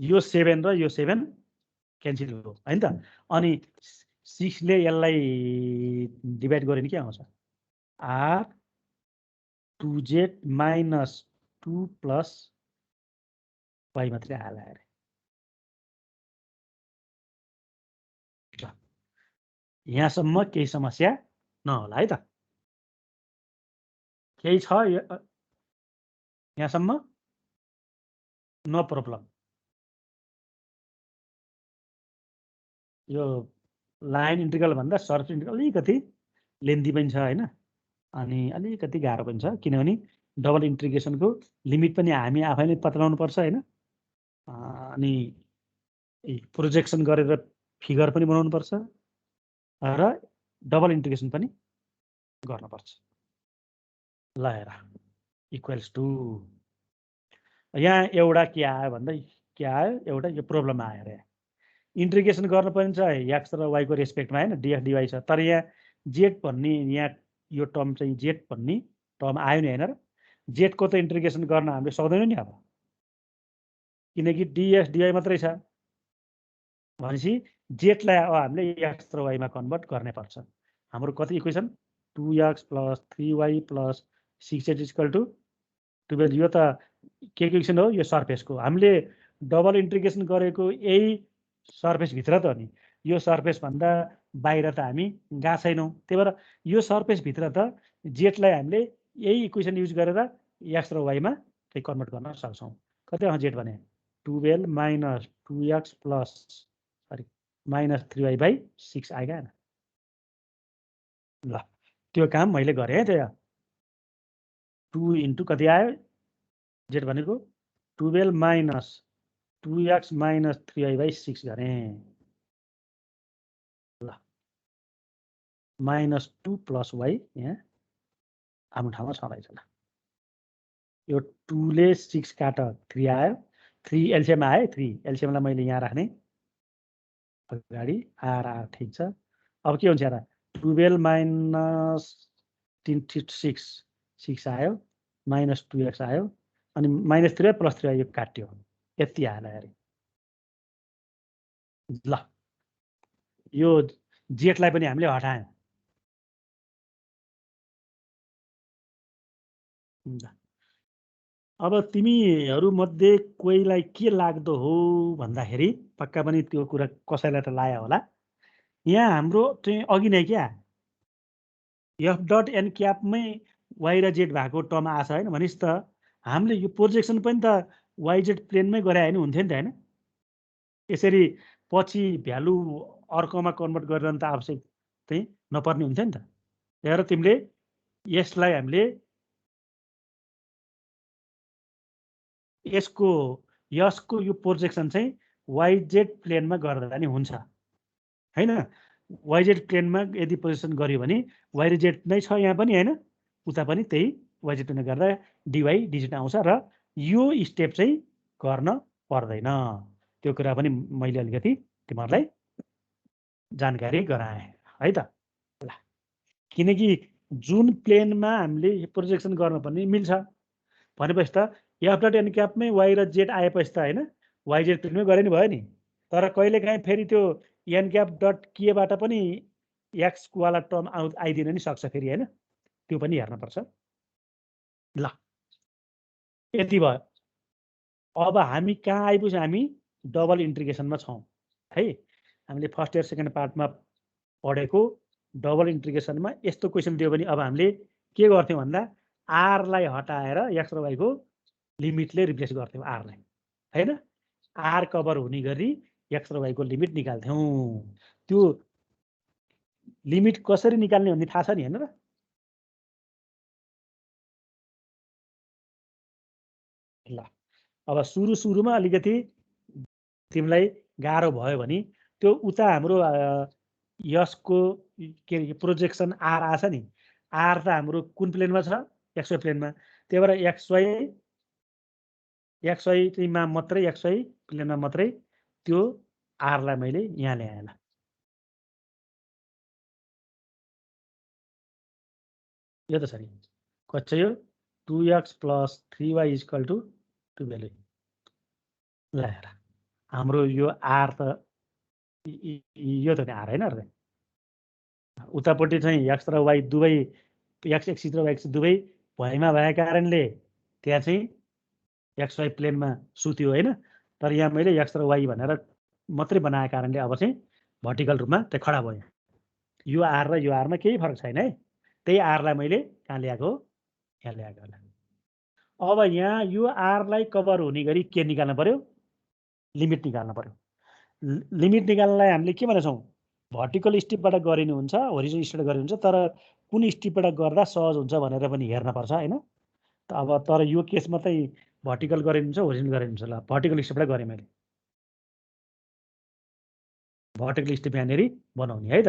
S1: यो 7 र यो 7 क्यान्सल हो हैन त अनि 6 ले यसलाई डिभाइड गर्यो नि के आउँछ r 2z minus 2 plus y मात्रै आला अरे यहाँसम्म केही समस्या नहोला है त केही छ यहाँसम्म नो प्रब्लम यो लाइन इन्टिग्रल भन्दा सर्फ इन्टिग्रल अलिकति लेन्दी पनि छ हैन अनि अलिकति गाह्रो पनि छ किनभने डबल इन्टिग्रेसनको लिमिट पनि हामी आफैले पत्लाउनु पर्छ हैन अनि प्रोजेक्सन गरेर फिगर पनि बनाउनु पर्छ र डबल इन्टिग्रेसन पनि गर्नुपर्छ ल हेर इक्वल्स टु यहाँ एउटा के आयो भन्दा के आयो एउटा यो प्रब्लम आयो रे इन्टिग्रेसन गर्न पनि छ एक्स र वाइ को रेस्पेक्टमा हैन डिएफ डिवाई छ तर यहाँ जेड भन्ने यहाँ यो टर्म चाहिँ जेड भन्ने टर्म आयो नि हैन र जेड को त इन्टिग्रेसन गर्न हामीले सक्दैनौँ नि अब किनकि डिएफ डिवाई मात्रै छ भनेपछि जेडलाई अब हामीले एक्स र वाइमा कन्भर्ट गर्ने पर्छ हाम्रो कति इक्वेसन 2x + 3y + 6z = 12 यो त के इक्वेसन हो यो सर्फेसको हामीले डबल इन्टिग्रेसन गरेको यही सर्फेस भित्र त नि यो सर्फेस भन्दा बाहिर त हामी गएको छैनौँ त्यही भएर यो सर्फेस भित्र त जेडलाई हामीले यही इक्वेसन युज गरेर एक्स र वाइमा चाहिँ कन्भर्ट गर्न सक्छौँ कति आउँछ जेड भने 12 minus 2x plus minus 3y/6 आएगा हैन ल त्यो काम मैले गरेँ त्यहाँ 2 इन्टु कति आयो जेड भनेको 12 माइनस 2x माइनस 3y/6 गरेँ ल माइनस 2 प्लस y यहाँ आफ्नो ठाउँमा छँदैछ ल यो 2 ले 6 काट 3 आयो 3 एलसिएम आयो 3 एलसिएमलाई मैले यहाँ राख्ने अगाडि आर ठिक छ अब के हुन्छ र 12 माइनस 6 आयो माइनस 2x आयो अनि माइनस 3 प्लस 3 यो काट्यो यति आयो अरे ल यो जेडलाई पनि हामीले हटायौँ अब तिमीहरू मध्ये कोहीलाई के लाग्दो हो भन्दाखेरि पक्का पनि त्यो कुरा कसैलाई त लायो होला यहाँ हाम्रो चाहिँ अघि नै क्या एफ डट एन क्यापमै वाइ र जेड भएको टर्म आछ हैन भनेपछि त हामीले यो प्रोजेक्सन पनि त वाइजेड प्लेनमै गरे होइन हुन्थ्यो नि त हैन यसरी पछि भ्यालु अर्कोमा कन्भर्ट गर्न त आवश्यक चाहिँ नपर्ने हुन्थ्यो नि त हेर तिमीले यसलाई हामीले यसको यो प्रोजेक्सन चाहिँ वाइजेड प्लेनमा गर्दा नि हुन्छ हैन वाइजेड प्लेनमा यदि प्रोजेक्सन गर्यो भने वाइ र जेड नै छ यहाँ पनि हैन उता पनि त्यही वाइजेड प्लेनमा गर्दा डिवाई डिजेड आउँछ र यो स्टेप चाहिँ गर्न पर्दैन त्यो कुरा पनि मैले अलिकति तिमीहरूलाई जानकारी गराएँ है त। ल किनकि जुन प्लेनमा हामीले प्रोजेक्सन गर्नुपर्ने मिल्छ भनेपछि त एफ डट एन क्यापमै वाइ र जेड आएपछि त होइन वाइ जेड प्लेनमै गरे नि भयो नि। तर कहिलेकाहीँ फेरि त्यो एन क्याप डट केबाट पनि एक्सवाला टर्म आइदिन नि सक्छ फेरि होइन, त्यो पनि हेर्नुपर्छ। ल यति भयो। अब हामी कहाँ आइपुग्छौँ, हामी डबल इन्ट्रिग्रेसनमा छौँ है। हामीले फर्स्ट इयर सेकेन्ड पार्टमा पढेको डबल इन्ट्रिग्रेसनमा यस्तो क्वेसन दियो भने अब हामीले के गर्थ्यौँ भन्दा आरलाई हटाएर एक्स र वाइको लिमिटले रिप्लेस गर्थ्यौँ आरलाई होइन। आर कभर हुने गरी एक्स र वाइको लिमिट निकाल्थ्यौँ। त्यो लिमिट कसरी निकाल्ने भन्ने थाहा छ नि होइन र। ल अब सुरुमा अलिकति तिमीलाई गाह्रो भयो भने त्यो उता हाम्रो यसको के अरे प्रोजेक्सन आर आछ नि, आर त हाम्रो कुन प्लेनमा छ, एक्सवाई प्लेनमा। त्यही भएर एक्सवाईमा मात्रै एक्सवाई प्लेनमा मात्रै त्यो आरलाई मैले यहाँ ल्याएँ। ल यो त छ नि कति छ यो 2x + 3y = 12। ल हेर हाम्रो यो आर त यो त नि आर होइन र। उतापट्टि चाहिँ एक्स र वाइ दुवै एक्स एक्सिस र वाइ एक्सिस दुवै भएमा भएका कारणले त्यहाँ चाहिँ एक्स वाइ प्लेनमा सुत्यो होइन। तर यहाँ मैले एक्स र वाइ भनेर मात्रै बनाएको कारणले अब चाहिँ भर्टिकल रूपमा त्यो खडा भयो। यो आर र यो आरमा केही फरक छैन है। त्यही आरलाई मैले कहाँ ल्याएको, यहाँ ल्याएको होला। अब यहाँ यो आरलाई कभर हुने गरी के निकाल्नु पर्यो, लिमिट निकाल्नु पर्यो। लिमिट निकाल्नलाई हामीले के भनेछौँ, भर्टिकल स्टिपबाट गरिनु हुन्छ, होरिजोनल स्टिपबाट गरिनु हुन्छ। तर कुन स्टिपबाट गर्दा सहज हुन्छ भनेर पनि हेर्नुपर्छ होइन। अब तर यो केसमा चाहिँ भर्टिकल गरिनु हुन्छ, होरिजोनल गरिनु हुन्छ। ल भर्टिकल स्टिपबाट गरेँ मैले, भर्टिकल स्टिप यहाँनिर बनाउने है त।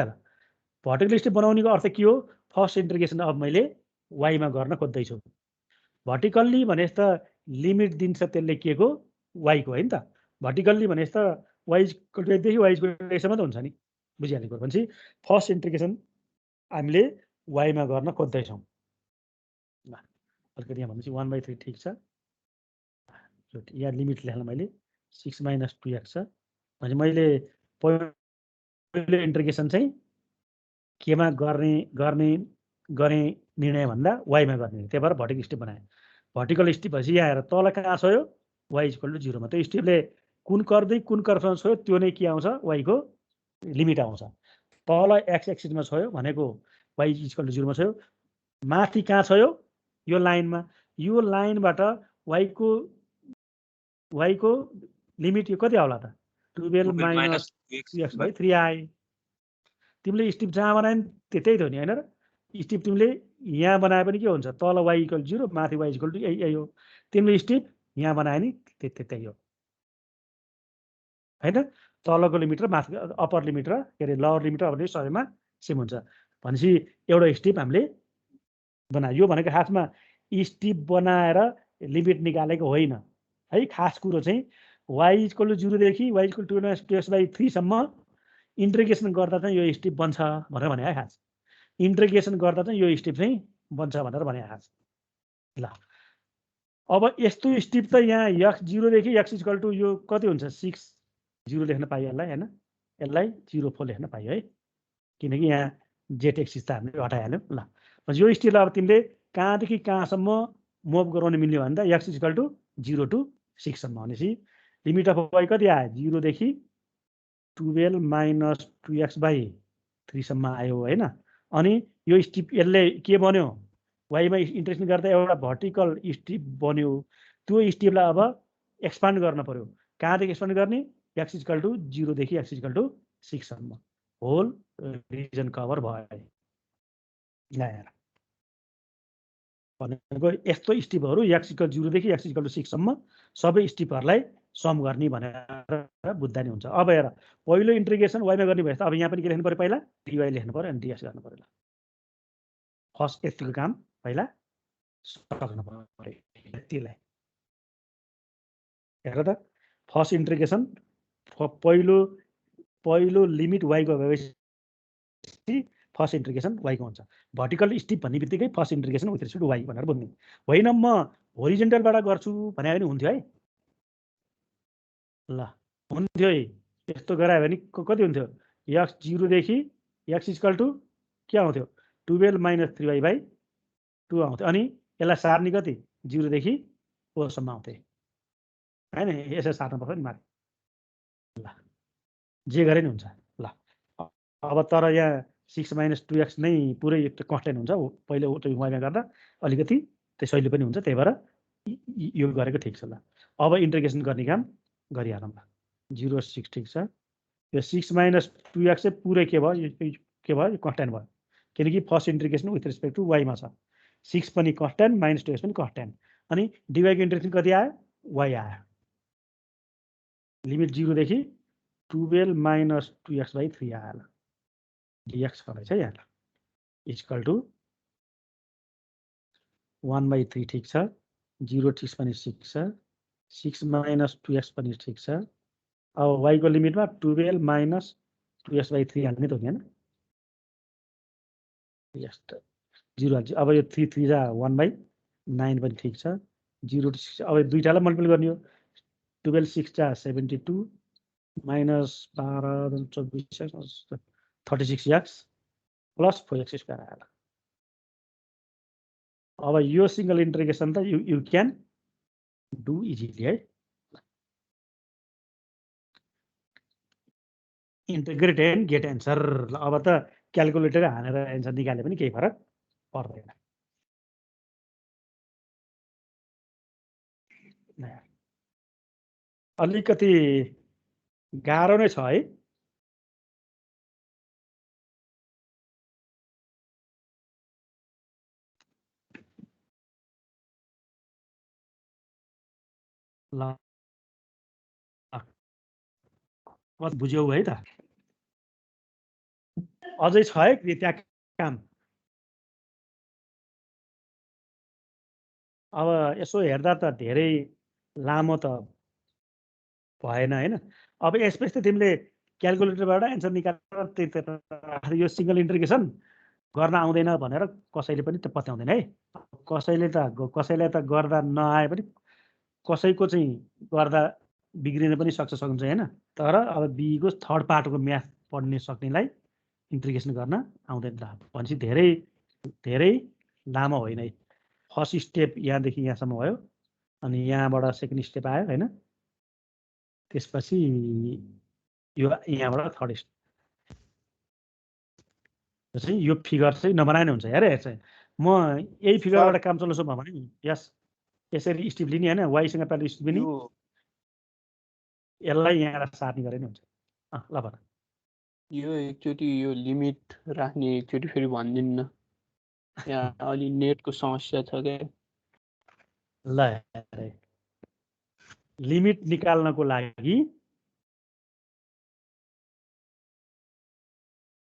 S1: भर्टिकल स्टिप बनाउनेको अर्थ के हो, फर्स्ट इन्टिग्रेसन अब मैले वाइमा गर्न खोज्दैछु। भर्टिकल्ली भनेपछि त लिमिट दिन्छ त्यसले के को, वाइको होइन त। भर्टिकल्ली भनेपछि त वाइदेखि वाइसम्म त हुन्छ नि, बुझिहाल्ने कुरो। भनेपछि फर्स्ट इन्टिग्रेसन हामीले वाइमा गर्न खोज्दैछौँ। ल अलिकति यहाँ भनेपछि 1/3 ठिक छ। यहाँ लिमिट लेख्न मैले 6 - 2x छ भने मैले पहिलो इन्टिग्रेसन चाहिँ केमा गर्ने निर्णय भन्दा वाइमा गर्ने। त्यही भएर भर्टिकल स्टिप बनाएँ। भर्टिकल स्टिप भएपछि यहाँ हेर तल कहाँ छोयो, वाइ = 0 मा। त्यो स्टिपले कुन कर्वसँग छोयो त्यो नै के आउँछ, वाइको लिमिट आउँछ। तल एक्स एक्सिसमा छोयो भनेको वाइ = 0 मा छोयो। माथि कहाँ छोयो, यो लाइनमा। यो लाइनबाट वाइको लिमिट यो कति आउला त, 12 - 2x/3 आए। तिमीले स्टिप जहाँ बनायो नि त्यतै थियो नि होइन र। स्टिप तिमीले यहाँ बनाए पनि के हुन्छ, तल वाइ = 0 माथि वाइ = यही हो। तिमीले स्टिप यहाँ बनायो नि त्यतै हो होइन। तलको लिमिट र माथि अप्पर लिमिट र के अरे लोवर लिमिट र अप्पर लिमिट सबैमा सेम हुन्छ। भनेपछि एउटा स्टिप हामीले बनायो। यो भनेको खासमा स्टिप बनाएर लिमिट निकालेको होइन है। खास कुरो चाहिँ वाइ = 0 देखि वाइ = 2x/3 सम्म इन्टिग्रेसन गर्दा चाहिँ यो स्टिप बन्छ भनेर भने है। खास इन्टिग्रेसन गर्दा चाहिँ यो स्टिप चाहिँ बन्छ भनेर भने खास। ल अब यस्तो स्टिप त यहाँ x0 देखि x = यो कति हुन्छ, 6 0 लेख्न पाइयो यसलाई होइन। यसलाई 0 लेख्न पाइयो है, किनकि यहाँ जेड एक्सिस त हामीले हटाइहाल्यौँ। ल यो स्टिपलाई अब तिमीले कहाँदेखि कहाँसम्म मुभ गराउन मिल्ने भन्दा x = 0 to 6 सम्म। भनेपछि लिमिट अफ वाइ कति आयो, 0 देखि 12 - 2x/3 सम्म आयो होइन। अनि यो स्टिप यसले के बन्यो, वाइमा इन्टिग्रेसन गर्दा एउटा भर्टिकल स्टिप बन्यो। त्यो स्टिपलाई अब एक्सपान्ड गर्न पर्यो। कहाँदेखि एक्सपान्ड गर्ने, x = 0 देखि x = 6 सम्म होल रिजन कभर भयो। ल हेर भनेको यस्तो स्टिपहरू x = 0 देखि x = 6 सम्म सबै स्टिपहरूलाई सम गर्ने भनेर बुझ्दा नि हुन्छ। अब हेर पहिलो इन्टिग्रेसन वाइमा गर्ने भएछ, अब यहाँ पनि के लेख्नु पर्यो, पहिला dy लेख्नु पर्यो अनि dx गर्नु पर्यो। फर्स्ट यतिको काम पहिला सक्नु पर्यो यतिलाई। हेर त फर्स्ट इन्टिग्रेसन पहिलो पहिलो लिमिट y को भएपछि फर्स्ट इन्टिग्रेसन y को हुन्छ भर्टिकल स्टिप भन्ने बित्तिकै first integration with respect to y भनेर बुझ्ने होइन म होरिजेन्टलबाट गर्छु भने पनि हुन्थ्यो है ल हुन्थ्यो है यस्तो गरायो भने कति हुन्थ्यो x 0 देखि x इक्वल टु के आउँथ्यो 12 - 3y/2 आउँथ्यो अनि यसलाई सार्ने कति 0 देखि 4 सम्म आउँथे हैन यसरी सार्नु पर्छ नि माथि ल जे गरे नि हुन्छ ल अब तर यहाँ 6 - 2x नै पुरै कन्स्टेन्ट हुन्छ पहिले उमा गर्दा अलिकति त्यसैले पनि हुन्छ त्यही भएर यो गरेको ठिक छ ल अब इन्टिग्रेसन गर्ने काम गरिहालौँ ल 0 6 ठिक छ यो 6 - 2x चाहिँ पुरै के भयो कन्स्टेन्ट भयो किनकि first integration with respect to y मा छ 6 पनि कन्स्टेन्ट -2x पनि कन्स्टेन्ट अनि dy को इन्टिग्रेसन कति आयो y आयो लिमिट 0 देखि 12 - 2x/3 आयो ल dx रहेछ यहाँ ल इक्वल टु 1/3 ठिक छ 0 6 पनि ठिक छ 6 - 2x पनि ठिक छ अब y को लिमिटमा 12 - 2x/3 हाल्ने त हो नि हैन यस त 0 हाल्छ अब यो 3 3 जा 1/9 पनि ठिक छ 0 to 6 अब दुईटालाई मल्टिप्लाई गर्ने हो 12 6 जा 72 minus 12 24 36x plus 4x square आयो अब यो सिंगल इन्टिग्रेसन त यु क्यान डु इजिली है इन्टिग्रेट एन्ड गेट एन्सर अब त क्याल्कुलेटर हानेर एन्सर निकाले पनि केही फरक पर्दैन अलिकति गाह्रो नै छ है ल बुझ्यौ है त अझै छ है त्यहाँ काम अब यसो हेर्दा त धेरै लामो त भएन हैन अब यसपछि त तिमीले क्याल्कुलेटरबाट एन्सर निकालेर यो सिंगल इन्टिग्रेसन गर्न आउँदैन भनेर कसैले पनि त पत्याउँदैन है कसैलाई त गर्दा नआए पनि कसैको चाहिँ गर्दा बिग्रिन पनि सक्नुहुन्छ हैन तर अब बीको थर्ड पार्टको म्याथ पढ्ने सक्नेलाई इन्टिग्रेसन गर्न आउँदैन त भनेपछि धेरै लामो होइन है फर्स्ट स्टेप यहाँदेखि यहाँसम्म भयो अनि यहाँबाट सेकेन्ड स्टेप आयो हैन त्यसपछि यो यहाँबाट थर्ड स्टेप चाहिँ यो फिगर चाहिँ नबनाए नै हुन्छ हेरे चाहिँ म यही फिगरबाट काम चलाउँछु भने यस यसरी स्टेप लिने हैन वाइसँग पहिला स्टेप लिने यसलाई यहाँ सार्ने गरे नि हुन्छ ल भन
S2: यो एकचोटि यो लिमिट राख्ने एकचोटि फेरि भनिदिनु न यहाँ अलि नेटको समस्या छ क्या
S1: ल लिमिट निकाल्नको लागि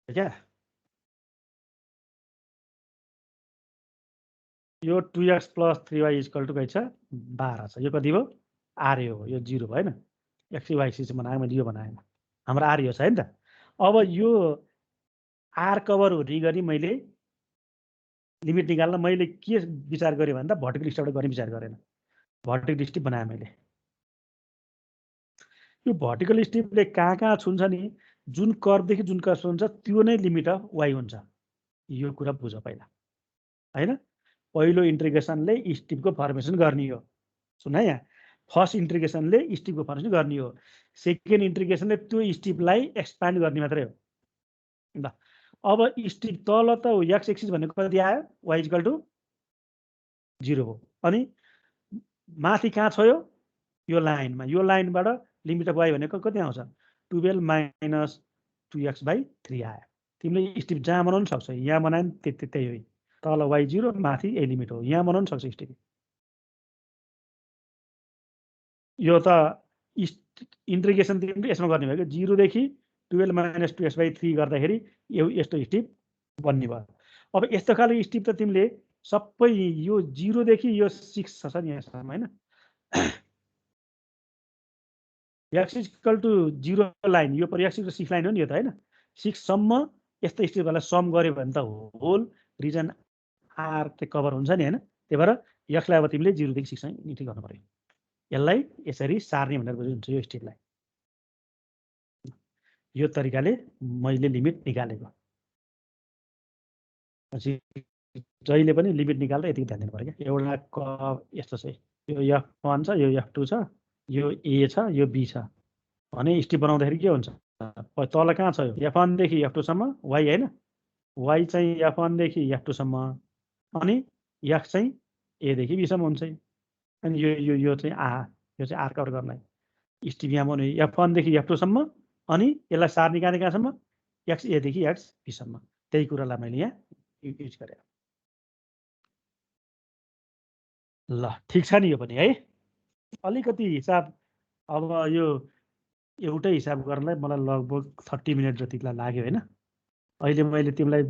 S1: क्या यो 2x + 3y = कति छ 12 छ यो कति भयो आर हो यो 0 भएन x y c बनायो मैले यो बनाएन हाम्रो आर यो छ हैन त अब यो आर कभर हुने गरी मैले लिमिट निकाल्न मैले के विचार गरेँ भन्दा भर्टिकल स्टेपबाट गर्ने विचार गरेन भर्टिकल स्टेप बनाएँ मैले यो भर्टिकल स्टेपले कहाँ छुन्छ नि जुन कर्वदेखि जुन कर्व हुन्छ त्यो नै लिमिट अफ y हुन्छ यो कुरा बुझ पहिला हैन पहिलो इन्टिग्रेसनले स्टेपको फर्मेसन गर्ने हो सुन है यहाँ फर्स्ट इन्टिग्रेसनले स्टेपको फर्मेसन गर्ने हो सेकेन्ड इन्टिग्रेसनले त्यो स्टेपलाई एक्सपान्ड गर्ने मात्रै हो ल अब स्टेप तल त x एक्सिस भनेको कति आयो y = 0 हो अनि माथि कहाँ छ यो लाइनमा यो लाइनबाट लिमिट अफ y भनेको कति आउँछ 12 - 2x/3 आयो तिमीले स्टेप जहाँ बनाउन सक्छौ यहाँ बनाए नि त्यही हो तल y0 माथि ए लिमिट हो यहाँ बनाउन सक्छ स्टेप यो त इन्टिग्रेसन तिमीले यसमा गर्ने भयो 0 देखि 12 - 2x/3 गर्दाखेरि यस्तो स्टेप बन्ने भयो अब यस्तो खालको स्टेप त तिमीले सबै यो 0 देखि यो 6 छ नि यहाँसम्म हैन x इक्वल टु 0 लाइन यो पर x इक्वल 6 लाइन हो नि यो त हैन 6 सम्म यस्तो स्टेपहरुलाई सम गर्यो भने त होल रिजन आर चाहिँ कभर हुन्छ नि हैन त्यही भएर x लाई अब तिमीले 0 देखि 6 सम्म इन्ट्री गर्नु पर्यो यसलाई यसरी सार्ने भनेर बुझ्नुहुन्छ यो स्टेपलाई यो तरिकाले मैले लिमिट निकालेको जहिले पनि लिमिट निकाल्दा यति ध्यान दिनु पर्यो क्या एउटा यस्तो छ यो f1 छ यो f2 छ यो a छ यो b छ भने स्टेप बनाउँदाखेरि के हुन्छ तल कहाँ छ यो f1 देखि f2 सम्म y हैन y चाहिँ f1 देखि f2 सम्म अनि x चाहिँ a देखि b सम्म हुन्छ अनि यो चाहिँ यो चाहिँ r कभर गर्नलाई स्टेप यहाँ बनाउने f1 देखि f2 सम्म अनि यसलाई सार्ने कहाँसम्म x a देखि x b सम्म त्यही कुरालाई मैले यहाँ युज गरे ल ठीक छ नि यो पनि है अलिकति हिसाब अब यो एउटै हिसाब गर्नलाई मलाई लगभग 30 मिनेट जतिलाई लाग्यो हैन अहिले मैले तिमीलाई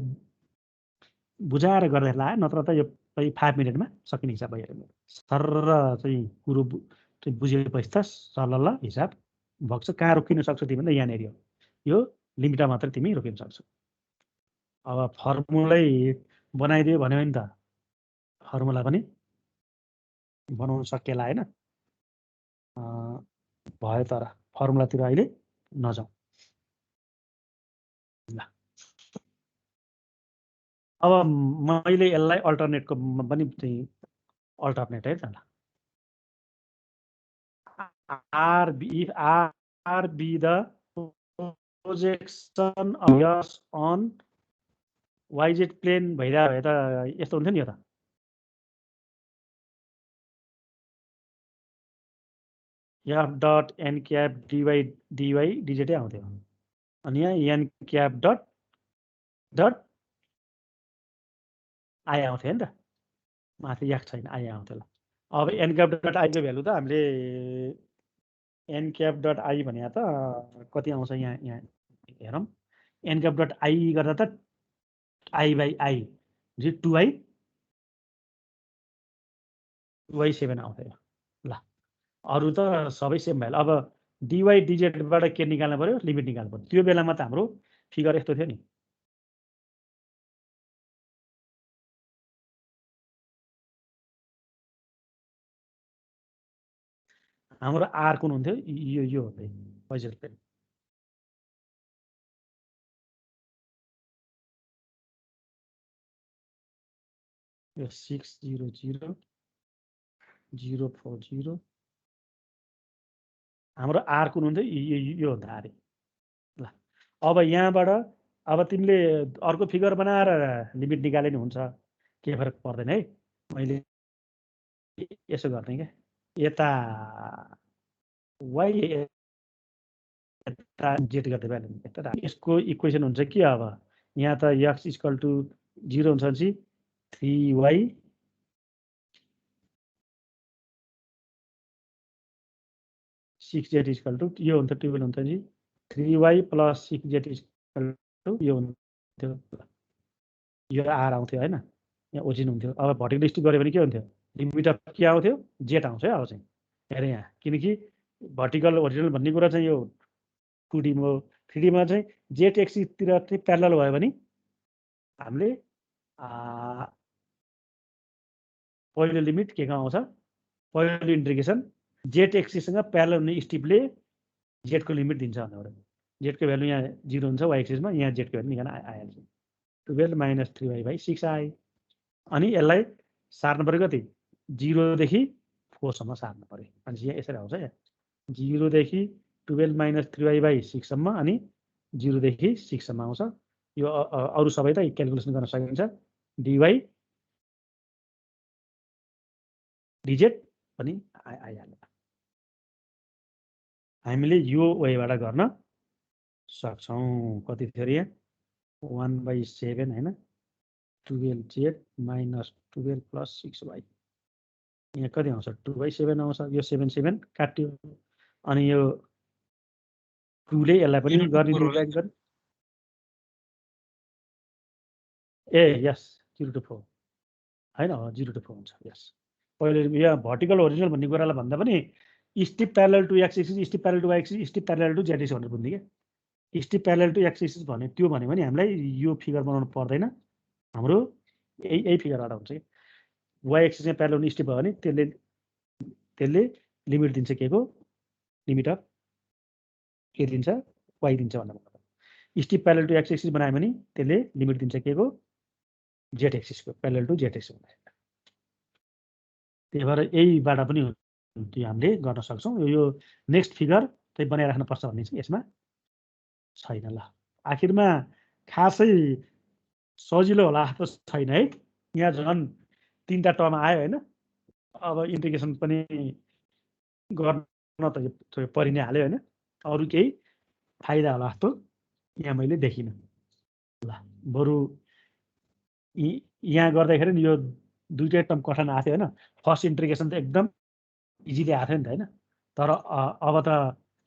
S1: बुझाएर गर्दै लाग्यो नत्र त यो 5 मिनेटमा सकिने हिसाब भइहाल्यो सर चाहिँ कुरो चाहिँ बुझेपछि त सल्ल हिसाब भएको छ कहाँ रोकिन सक्छौ तिमीले यहाँनेरि हो यो लिमिटमा मात्र तिमी रोकिन सक्छौ अब फर्मुलै बनाइदियो भन्यो नि त फर्मुला पनि बनाउन सकिएला हैन भयो तर फर्मुलातिर अहिले नजाउँ ल अब मैले यसलाई अल्टरनेटको पनि अल्टरनेट है त R be the projection of S on YZ plane भइरहेको भए त यस्तो हुन्थ्यो नि यो त f dot n cap dy dz आउँथ्यो अनि यहाँ n cap dot I आउँथ्यो नि त माथि x छैन I आउँथ्यो ल अब n cap dot I को भ्यालु त हामीले n cap dot I भने त कति आउँछ यहाँ हेरौँ n cap dot I गर्दा त I by I 2i 7 आउँथ्यो ल अरु त सबै सेम भयो अब dy dz बाट के निकाल्नु पर्यो लिमिट निकाल्नु पर्यो त्यो बेलामा त हाम्रो फिगर यस्तो थियो नि हाम्रो r कुन हुन्थ्यो यो हो YZ प्लेन यो 600 040 हाम्रो r कुन हुन्थ्यो यो हुन्थ्यो r ल अब यहाँबाट अब तिमीले अर्को फिगर बनाएर लिमिट निकाले नि हुन्छ के फरक पर्दैन है मैले यसो गर्दै के यता y यता z गर्दै भयो यसको इक्वेसन हुन्छ के अब यहाँ त x इक्वल टु 0 हुन्छ भने 3y six Z equal to यो हुन्थ्यो 12 हुन्छ नि 3y plus 6z equal to यो हुन्थ्यो यो आर आउँथ्यो हैन यहाँ ओरिजिन हुन्थ्यो अब भर्टिकल स्टिक गऱ्यो भने के हुन्थ्यो लिमिट अफ के आउँथ्यो जेड आउँछ है अब चाहिँ हेरे यहाँ किनकि भर्टिकल ओरिजिनल भन्ने कुरा चाहिँ यो 2D मा 3D मा चाहिँ जेड एक्सिसतिर चाहिँ प्यारलल भयो भने हामीले पहिलो लिमिट के आउँछ पहिलो इन्टिग्रेसन जेड एक्सिससँग प्यारलल हुने स्टिपले जेडको लिमिट दिन्छ भनेर जेडको भ्यालु यहाँ 0 हुन्छ y एक्सिसमा यहाँ जेडको भ्यालु निकाल्न आइहाल्छ 12 - 3y / 6 आयो अनि यसलाई सार्नु पर्यो कति 0 देखि 4 सम्म सार्नु पर्यो अनि यहाँ यसरी आउँछ या 0 देखि 12 - 3y / 6 सम्म अनि 0 देखि 6 सम्म आउँछ यो अरु सबै त क्याल्कुलेसन गर्न सकिन्छ dy dz पनि आइहाल्यो हामीले यो वेबाट गर्न सक्छौं कति थियो रे 1/7 हैन 12z - 12 + 6y यहाँ कति आउँछ 2/7 आउँछ यो 7 7 काट्यो अनि यो 2 ले यसलाई पनि गर्ने डिभाइड गर्ने ए यस 0 to 4 हैन 0 to 4 हुन्छ यस पहिले यहाँ भर्टिकल ओरिजिनल भन्ने कुरालाई भन्दा पनि strip parallel to x axis, strip parallel to y axis, strip parallel to z axis भनेर बुझ्ने क्या। Strip parallel to x axis भने त्यो भन्यो भने हामीलाई यो फिगर बनाउनु पर्दैन, हाम्रो यही फिगरबाट हुन्छ कि वाइ एक्सिसमा प्यारलल स्टिप भयो भने त्यसले लिमिट दिन्छ के को, लिमिट अफ के दिन्छ, वाइ दिन्छ भन्ने मतलब। Strip parallel to x axis बनायो भने त्यसले लिमिट दिन्छ के को, जेड एक्सिसको, प्यारलल टु जेड एक्सिस बनायो। त्यही भएर यहीबाट पनि त्यो हामीले गर्न सक्छौँ। यो नेक्स्ट फिगर चाहिँ बनाइराख्नुपर्छ भन्ने चाहिँ यसमा छैन। ल आखिरमा खासै सजिलो होला जस्तो छैन है। यहाँ झन् 3टा टर्म आयो होइन। अब इन्टिग्रेसन पनि गर्न त परि नै हाल्यो होइन। अरू केही फाइदा होला जस्तो यहाँ मैले देखिनँ। ल बरु यहाँ गर्दाखेरि नि यो 2टै टर्म कठिन आएको थियो होइन। फर्स्ट इन्टिग्रेसन त एकदम इजिली आएको थियो नि त होइन। तर अब त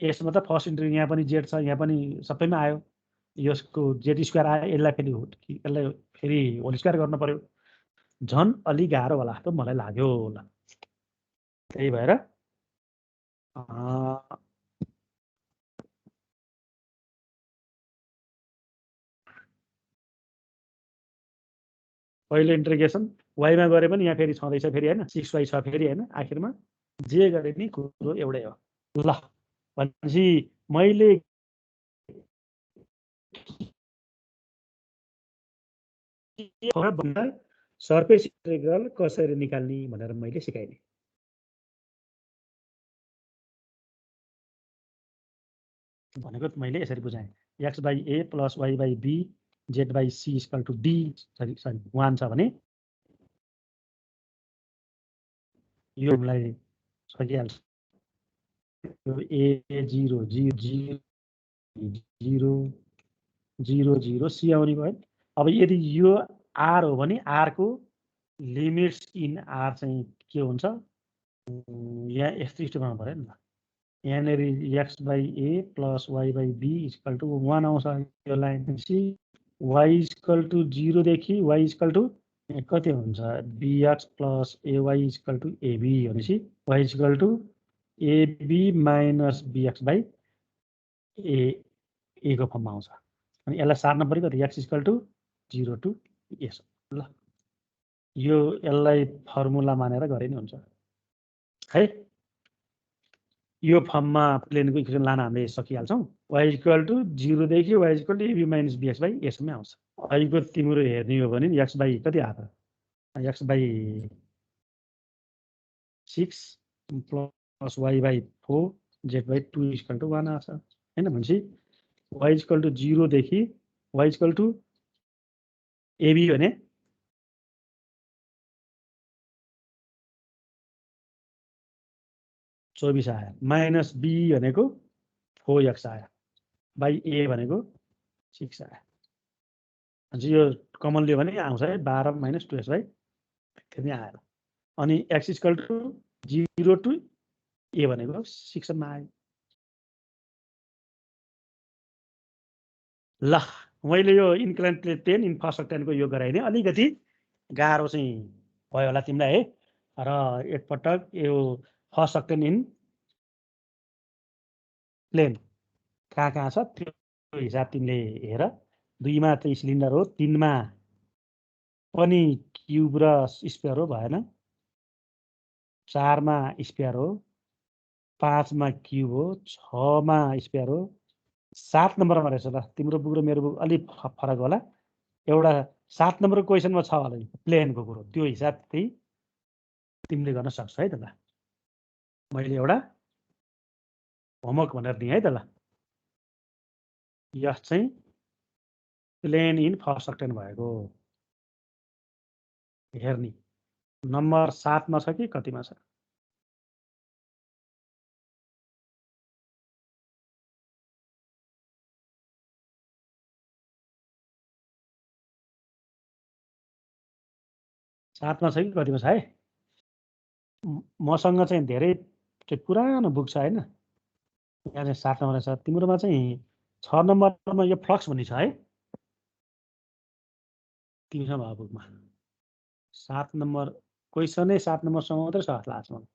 S1: यसमा त फर्स्ट इन्टिग्रेसन यहाँ पनि जेड छ, यहाँ पनि सबैमा आयो। यसको जेड स्क्वायर आयो, यसलाई फेरि होल स्क्वायर गर्न पर्यो। झन् अलि गाह्रो होला जस्तो मलाई लाग्यो। ल त्यही भएर पहिलो इन्टिग्रेसन वाइमा गरे पनि यहाँ फेरि छँदैछ फेरि होइन, 6y छ फेरि होइन। आखिरमा जे गरे नि कुरो एउटै हो। ल भनेपछि मैले सर्फेस इन्टिग्रल कसरी निकाल्ने भनेर मैले सिकाइदिएँ। भनेको मैले यसरी बुझाएँ, x by a plus y by b z by c equal to d sorry 1 छ भने यो हामीलाई सकिहाल्छ। ए 0 0 0 0 0 सी आउने भयो। अब यदि यो आर हो भने आरको लिमिट्स इन आर चाहिँ के हुन्छ, यहाँ यस्तो स्टेपमा पऱ्यो नि त। यहाँनिर x by a plus y by b equal to 1 आउँछ यो line. See y equal to 0 देखि वाइ इक्वल टु कति हुन्छ, b x plus a y equal to a b भनेपछि y equal to a b minus b x by a को फर्ममा आउँछ। अनि यसलाई सार्न पऱ्यो कति, x equal to 0 to S. ल यो यसलाई फर्मुला मानेर गरे नि हुन्छ है। यो फर्ममा प्लेनको इक्वेसन लान हामीले सकिहाल्छौँ। वाइ इक्वल टु 0 देखि y equal to a b minus b x by एसमै आउँछ। अहिलेको तिम्रो हेर्ने हो भने एक्स बाई कति आयो, x by 6 plus y by 4 z by 2 equal to 1 आउँछ होइन। भनेपछि वाइ इक्वल टु 0 देखि वाइ इक्वल टु एबी भने 24 आयो, माइनस बी भनेको 4x आयो, बाई ए भनेको 6 आयो। भनेपछि यो कमन लियो भने आउँछ है 12 माइनस 2x बाई फेरि आयो। अनि एक्स इक्वल टु 0 टु ए भनेको 6 मा आयो। ल मैले यो इन्क्लाइन प्लेन इन्फ्रास्ट्रक्चरको यो गराइदिएँ। अलिकति गाह्रो चाहिँ भयो होला तिमीलाई है। र एकपटक यो फर्स्ट सक्टेन इन प्लेन कहाँ छ त्यो हिसाब तिमीले हेर। 2मा चाहिँ सिलिन्डर हो, 3मा पनि क्युब र स्पेयर हो, भएन। 4मा स्पेयर हो, 5मा क्युब हो, 6मा स्पेयर हो, 7 नम्बरमा रहेछ। ल तिम्रो बुक र मेरो बुक अलिक फरक होला। एउटा 7 नम्बरको क्वेसनमा छ होला प्लेनको कुरो, त्यो हिसाब चाहिँ तिमीले गर्न सक्छौ है त। ल मैले एउटा होमवर्क भनेर दिएँ है त। ल यस चाहिँ प्लेन इन फर्स्ट सक्टेन भएको हेर्ने नम्बर 7मा छ कि कतिमा छ। सातमा छ कि कतिमा छ है। मसँग चाहिँ धेरै पुरानो बुक छ होइन। यहाँ चाहिँ 7 नम्बर छ, तिम्रोमा चाहिँ 6 नम्बरमा यो फ्लक्स भन्ने छ है तिमीसँग भएको बुकमा। 7 नम्बर क्वेसनै 7 नम्बरसम्म मात्रै छ जस्तो लाग्छ मलाई।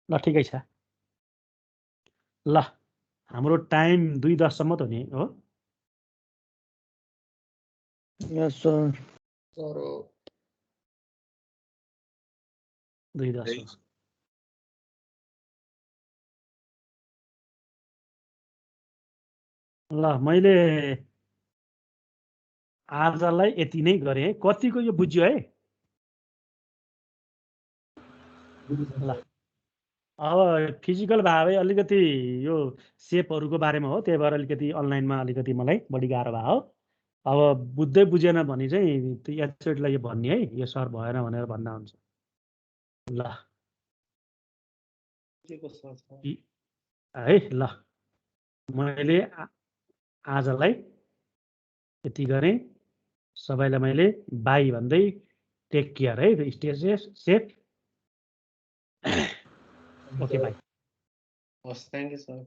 S1: ल ठिकै छ ल हाम्रो टाइम 2:10 सम्म त हुने हो
S3: यस सर
S1: 2:10 हो ल मैले आजलाई यति नै गरेँ कतिको यो बुझ्यो है ल अब फिजिकल भावे अलिकति यो सेपहरूको बारेमा हो त्यही भएर अलिकति अनलाइनमा अलिकति मलाई बढी गाह्रो भयो अब बुझ्दै बुझेन भने चाहिँ त्यो एचओडीलाई यो भन्ने है यो सर भएन भनेर भन्दा हुन्छ ल है ल मैले आजलाई यति गरेँ सबैलाई मैले बाई भन्दै टेक केयर है स्टे सेफ ओके बाई
S4: हस् थ्याङ्क यू सर